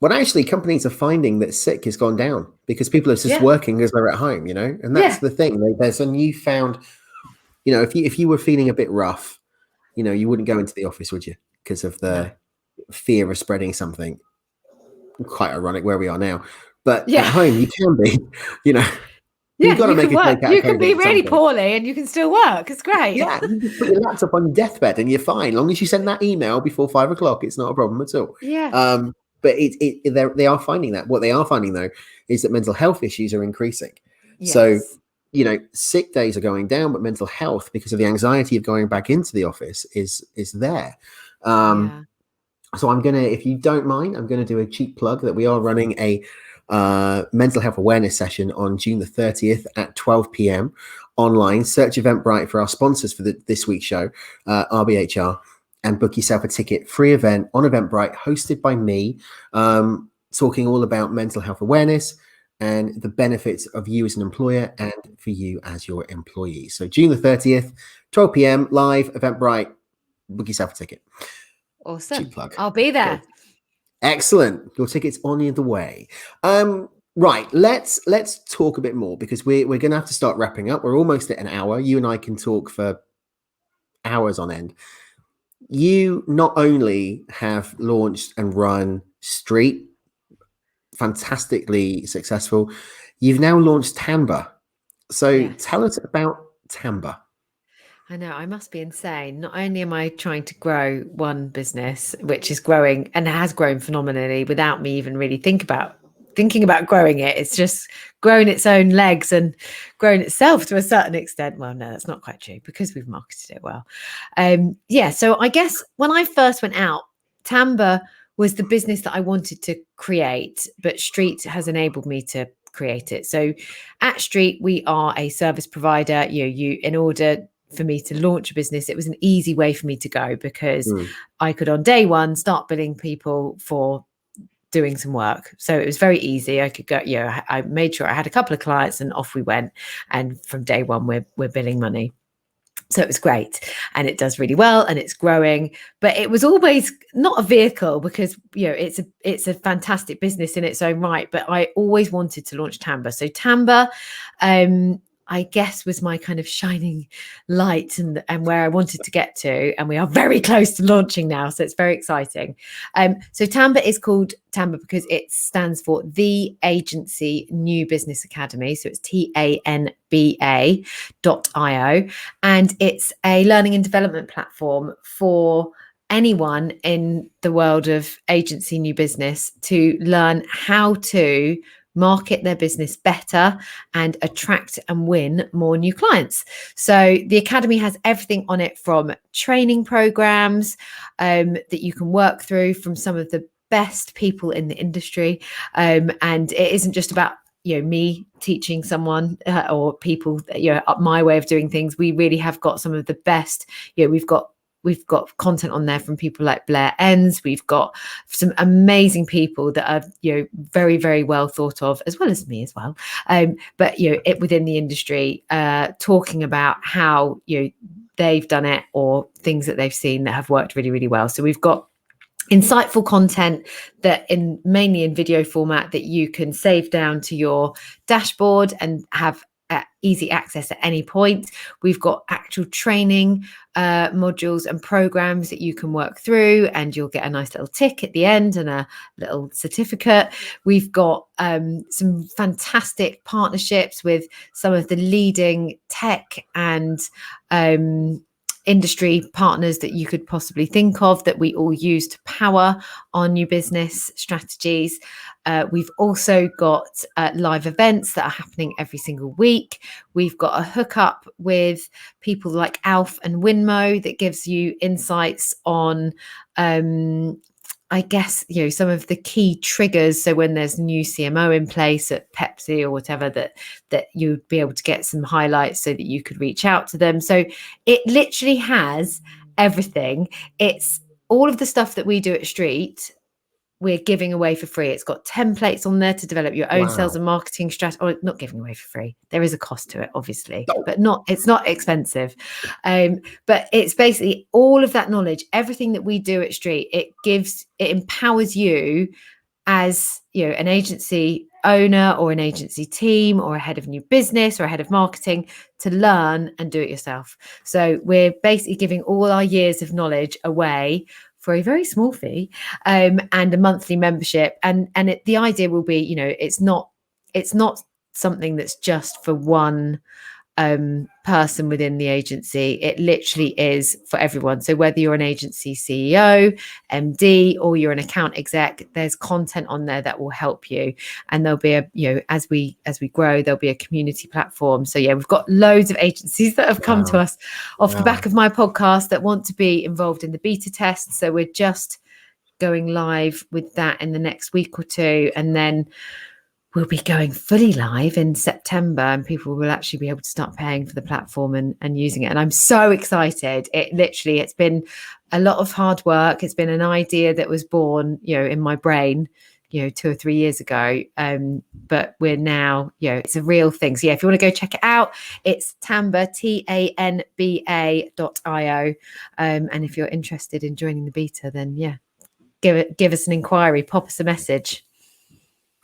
Well, actually, companies are finding that sick has gone down because people are just Yeah. working as they're at home, and that's Yeah. the thing. There's a newfound, if you were feeling a bit rough, you wouldn't go into the office, would you? Because of No. the fear of spreading something. Quite ironic where we are now, but at Yeah. home you can be, you know, you've Yeah, got to you make can a work. joke out of You can be COVID at some really point. poorly and you can still work. It's great. Yeah, you just put your laptop on your deathbed and you're fine. As long as you send that email before 5 o'clock, it's not a problem at all. Yeah. But they are finding that. What they are finding though is that mental health issues are increasing. So, Yes. sick days are going down, but mental health, because of the anxiety of going back into the office, is there. Yeah. So if you don't mind, I'm gonna do a cheap plug that we are running a mental health awareness session on June the 30th at 12 p.m. online. Search Eventbrite for our sponsors for this week's show, RBHR, and book yourself a ticket. Free event on Eventbrite, hosted by me, talking all about mental health awareness and the benefits of you as an employer and for you as your employee. So June the 30th, 12 p.m. live, Eventbrite. Book yourself a ticket. Cheap Awesome. plug. I'll be Cool. there. Excellent. Your ticket's on the way. Right. Let's talk a bit more, because we're gonna have to start wrapping up. We're almost at an hour. You and I can talk for hours on end. You not only have launched and run Street, fantastically successful, you've now launched Tanba. So Yes. tell us about Tanba. I know, I must be insane. Not only am I trying to grow one business, which is growing and has grown phenomenally without me even really thinking about growing it. It's just grown its own legs and grown itself to a certain extent. Well, no, that's not quite true, because we've marketed it well. Yeah. So I guess when I first went out, Tanba was the business that I wanted to create, but Street has enabled me to create it. So at Street, we are a service provider. You in order for me to launch a business, it was an easy way for me to go, because Mm, I could on day one start billing people for doing some work. So it was very easy. I could go, I made sure I had a couple of clients and off we went. And from day one, we're billing money. So it was great, and it does really well, and it's growing. But it was always not a vehicle, because it's a fantastic business in its own right. But I always wanted to launch Tanba. So Tanba, I guess, was my kind of shining light and where I wanted to get to. And we are very close to launching now, so it's very exciting. So Tanba is called Tanba because it stands for the Agency New Business Academy. So it's TANBA.io, and it's a learning and development platform for anyone in the world of agency new business to learn how to market their business better and attract and win more new clients. So the Academy has everything on it, from training programs that you can work through from some of the best people in the industry. And it isn't just about me teaching someone or people, up my way of doing things. We really have got some of the best. We've got content on there from people like Blair Enns. We've got some amazing people that are, very, very well thought of, as well as me as well. But within the industry, talking about how they've done it, or things that they've seen that have worked really, really well. So we've got insightful content that mainly in video format that you can save down to your dashboard and have easy access at any point. We've got actual training modules and programs that you can work through, and you'll get a nice little tick at the end and a little certificate. We've got some fantastic partnerships with some of the leading tech and industry partners that you could possibly think of, that we all use to power our new business strategies. We've also got live events that are happening every single week. We've got a hookup with people like Alf and Winmo that gives you insights on I guess, some of the key triggers. So when there's new CMO in place at Pepsi or whatever, that you'd be able to get some highlights so that you could reach out to them. So it literally has everything. It's all of the stuff that we do at Street, we're giving away for free. It's got templates on there to develop your own sales and marketing strategy. Or not giving away for free. There is a cost to it, obviously, but it's not expensive. But it's basically all of that knowledge, everything that we do at Street. It empowers you as an agency owner or an agency team or a head of new business or a head of marketing to learn and do it yourself. So we're basically giving all our years of knowledge away for a very small fee, and a monthly membership. And the idea will be, it's not something that's just for one person within the agency. It literally is for everyone. So whether you're an agency CEO, MD, or you're an account exec, there's content on there that will help you. And there'll be as we grow, there'll be a community platform. So we've got loads of agencies that have come to us off the back of my podcast that want to be involved in the beta test. So we're just going live with that in the next week or two, and then we'll be going fully live in September, and people will actually be able to start paying for the platform and using it. And I'm so excited. It's been a lot of hard work. It's been an idea that was born, in my brain, 2 or 3 years ago. But we're now, it's a real thing. So if you want to go check it out, it's Tanba, TANBA.io. And if you're interested in joining the beta, then give us an inquiry, pop us a message.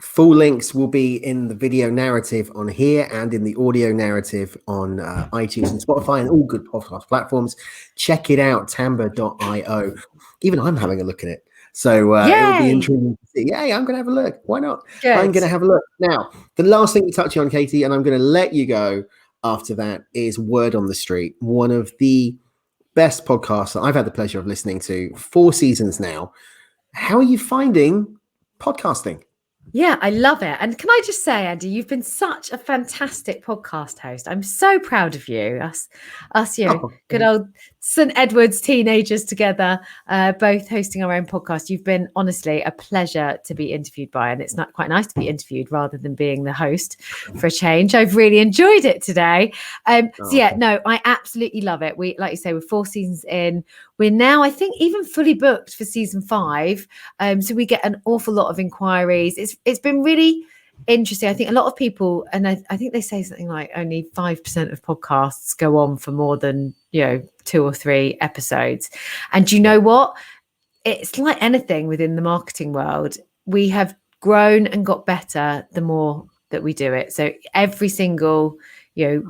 Full links will be in the video narrative on here and in the audio narrative on iTunes and Spotify and all good podcast platforms. Check it out, Tanba.io. Even I'm having a look at it. So it'll be intriguing to see. Yeah, I'm going to have a look. Why not? Good. I'm going to have a look. Now, the last thing we touch on, Katie, and I'm going to let you go after that, is Word on the Street. One of the best podcasts that I've had the pleasure of listening to, 4 seasons now. How are you finding podcasting? Yeah, I love it. And can I just say, Andy, you've been such a fantastic podcast host. I'm so proud of you. Us, good old St. Edward's teenagers together, both hosting our own podcast. You've been honestly a pleasure to be interviewed by, and it's not quite nice to be interviewed rather than being the host for a change. I've really enjoyed it today. I absolutely love it. We, like you say, we're 4 seasons in. We're now, I think, even fully booked for season 5. So we get an awful lot of inquiries. It's been really interesting. I think a lot of people, and I think they say something like only 5% of podcasts go on for more than 2 or 3 episodes. And you know what? It's like anything within the marketing world. We have grown and got better the more that we do it. So every single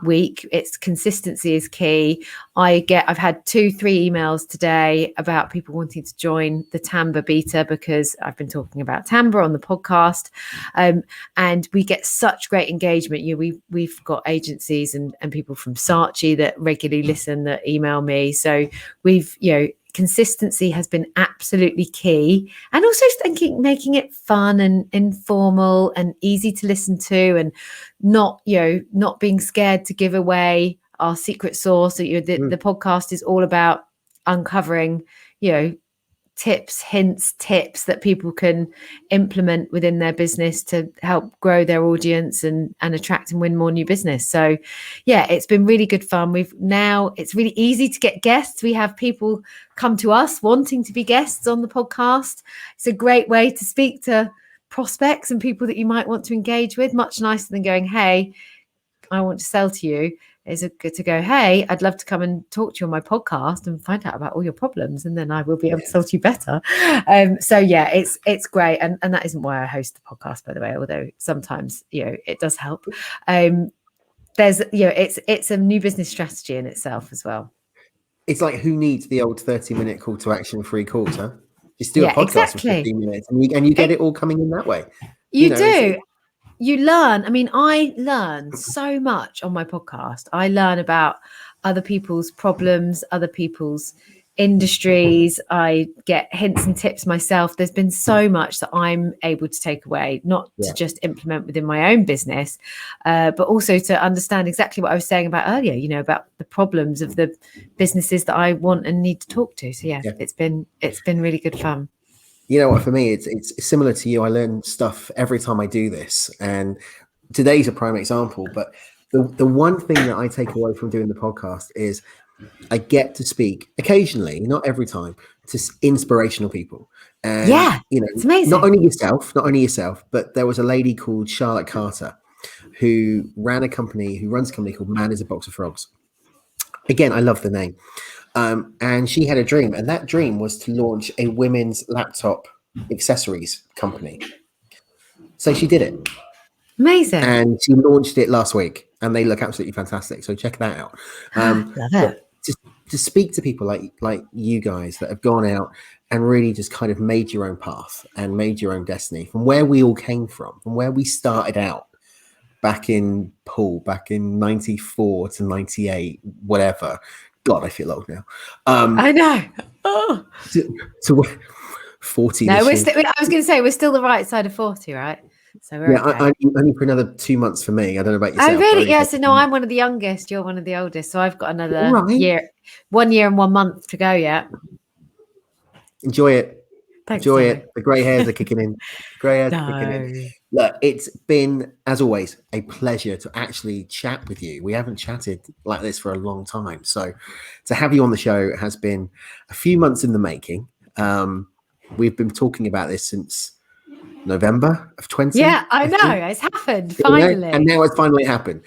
week, it's consistency is key. I've had 2-3 emails today about people wanting to join the Tanba beta because I've been talking about Tanba on the podcast, and we get such great engagement. We've got agencies and people from Saatchi that regularly listen, that email me. So we've consistency has been absolutely key, and also making it fun and informal and easy to listen to, and not being scared to give away our secret sauce. So, the podcast is all about uncovering tips that people can implement within their business to help grow their audience and attract and win more new business. So yeah, it's been really good fun. It's really easy to get guests. We have people come to us wanting to be guests on the podcast. It's a great way to speak to prospects and people that you might want to engage with, much nicer than going, hey, I want to sell to you. Is it good to go, hey, I'd love to come and talk to you on my podcast and find out about all your problems, and then I will be able to sell to you better. So yeah, it's great. And that isn't why I host the podcast, by the way, although sometimes, it does help. There's, it's a new business strategy in itself as well. It's like, who needs the old 30-minute call to action free calls, huh? Just do a podcast for 15 minutes and you get it all coming in that way. You do. You learn. I mean, I learn so much on my podcast. I learn about other people's problems, other people's industries. I get hints and tips myself. There's been so much that I'm able to take away, not to just implement within my own business, but also to understand exactly what I was saying about earlier, about the problems of the businesses that I want and need to talk to. So it's been really good fun. You know what, for me, it's similar to you. I learn stuff every time I do this, and today's a prime example. But the one thing that I take away from doing the podcast is I get to speak occasionally, not every time, to inspirational people. And it's amazing. Not only yourself, but there was a lady called Charlotte Carter who runs a company called Man is a Box of Frogs. Again, I love the name. And she had a dream, and that dream was to launch a women's laptop accessories company. So she did it. Amazing. And she launched it last week, and they look absolutely fantastic. So check that out. Love it. To speak to people like you guys that have gone out and really just kind of made your own path and made your own destiny from where we all came from where we started out back in 94 to 98, whatever. God, I feel old now. I know. To 40. No, I was going to say we're still the right side of 40, right? So we're okay. only for another 2 months for me. I don't know about yourself. Oh, really? Yeah. So no, I'm one of the youngest. You're one of the oldest. So I've got another year, 1 year and 1 month to go yet. Enjoy it. Thanks, Enjoy Tommy. it. The grey hairs are kicking in. Kicking in. Look, it's been, as always, a pleasure to actually chat with you. We haven't chatted like this for a long time. So to have you on the show has been a few months in the making. We've been talking about this since November of 20. Yeah, I know. It's happened, finally. And now it's finally happened.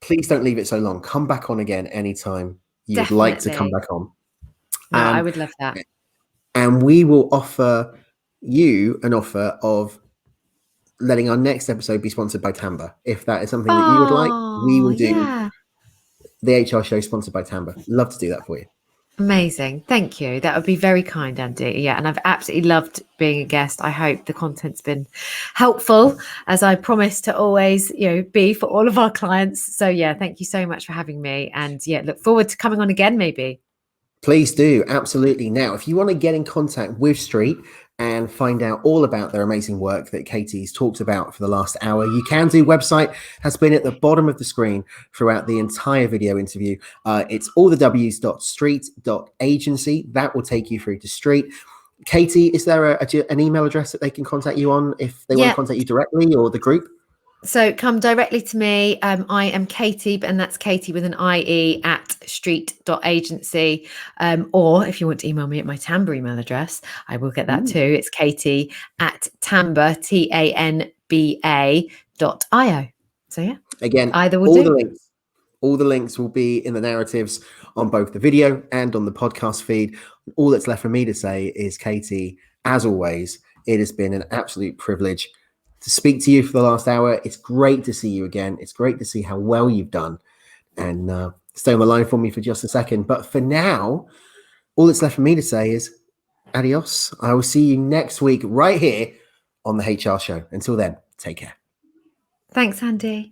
Please don't leave it so long. Come back on again anytime you would like to come back on. I would love that. And we will offer you an offer of letting our next episode be sponsored by Tanba. If that is something that you would like, we will do the HR show sponsored by Tanba. Love to do that for you. Amazing. Thank you. That would be very kind, Andy. Yeah. And I've absolutely loved being a guest. I hope the content's been helpful, as I promise to always, be for all of our clients. So yeah, thank you so much for having me. And yeah, look forward to coming on again, maybe. Please do. Absolutely. Now, if you want to get in contact with Street and find out all about their amazing work that Katie's talked about for the last hour, you can do. Website has been at the bottom of the screen throughout the entire video interview. It's allthews.street.agency. That will take you through to Street. Katie, is there an email address that they can contact you on if they want to contact you directly, or the group? So come directly to me. I am Katie, and that's Katie with an IE at street.agency. Or if you want to email me at my Tanba email address, I will get that too. It's Katie at Tanba, TANBA.io. So yeah, again, either will do. All the links will be in the narratives on both the video and on the podcast feed. All that's left for me to say is, Katie, as always, it has been an absolute privilege to speak to you for the last hour. It's great to see you again. It's great to see how well you've done. And stay on the line for me for just a second. But for now, all that's left for me to say is adios. I will see you next week right here on the HR show. Until then, take care. Thanks, Andy.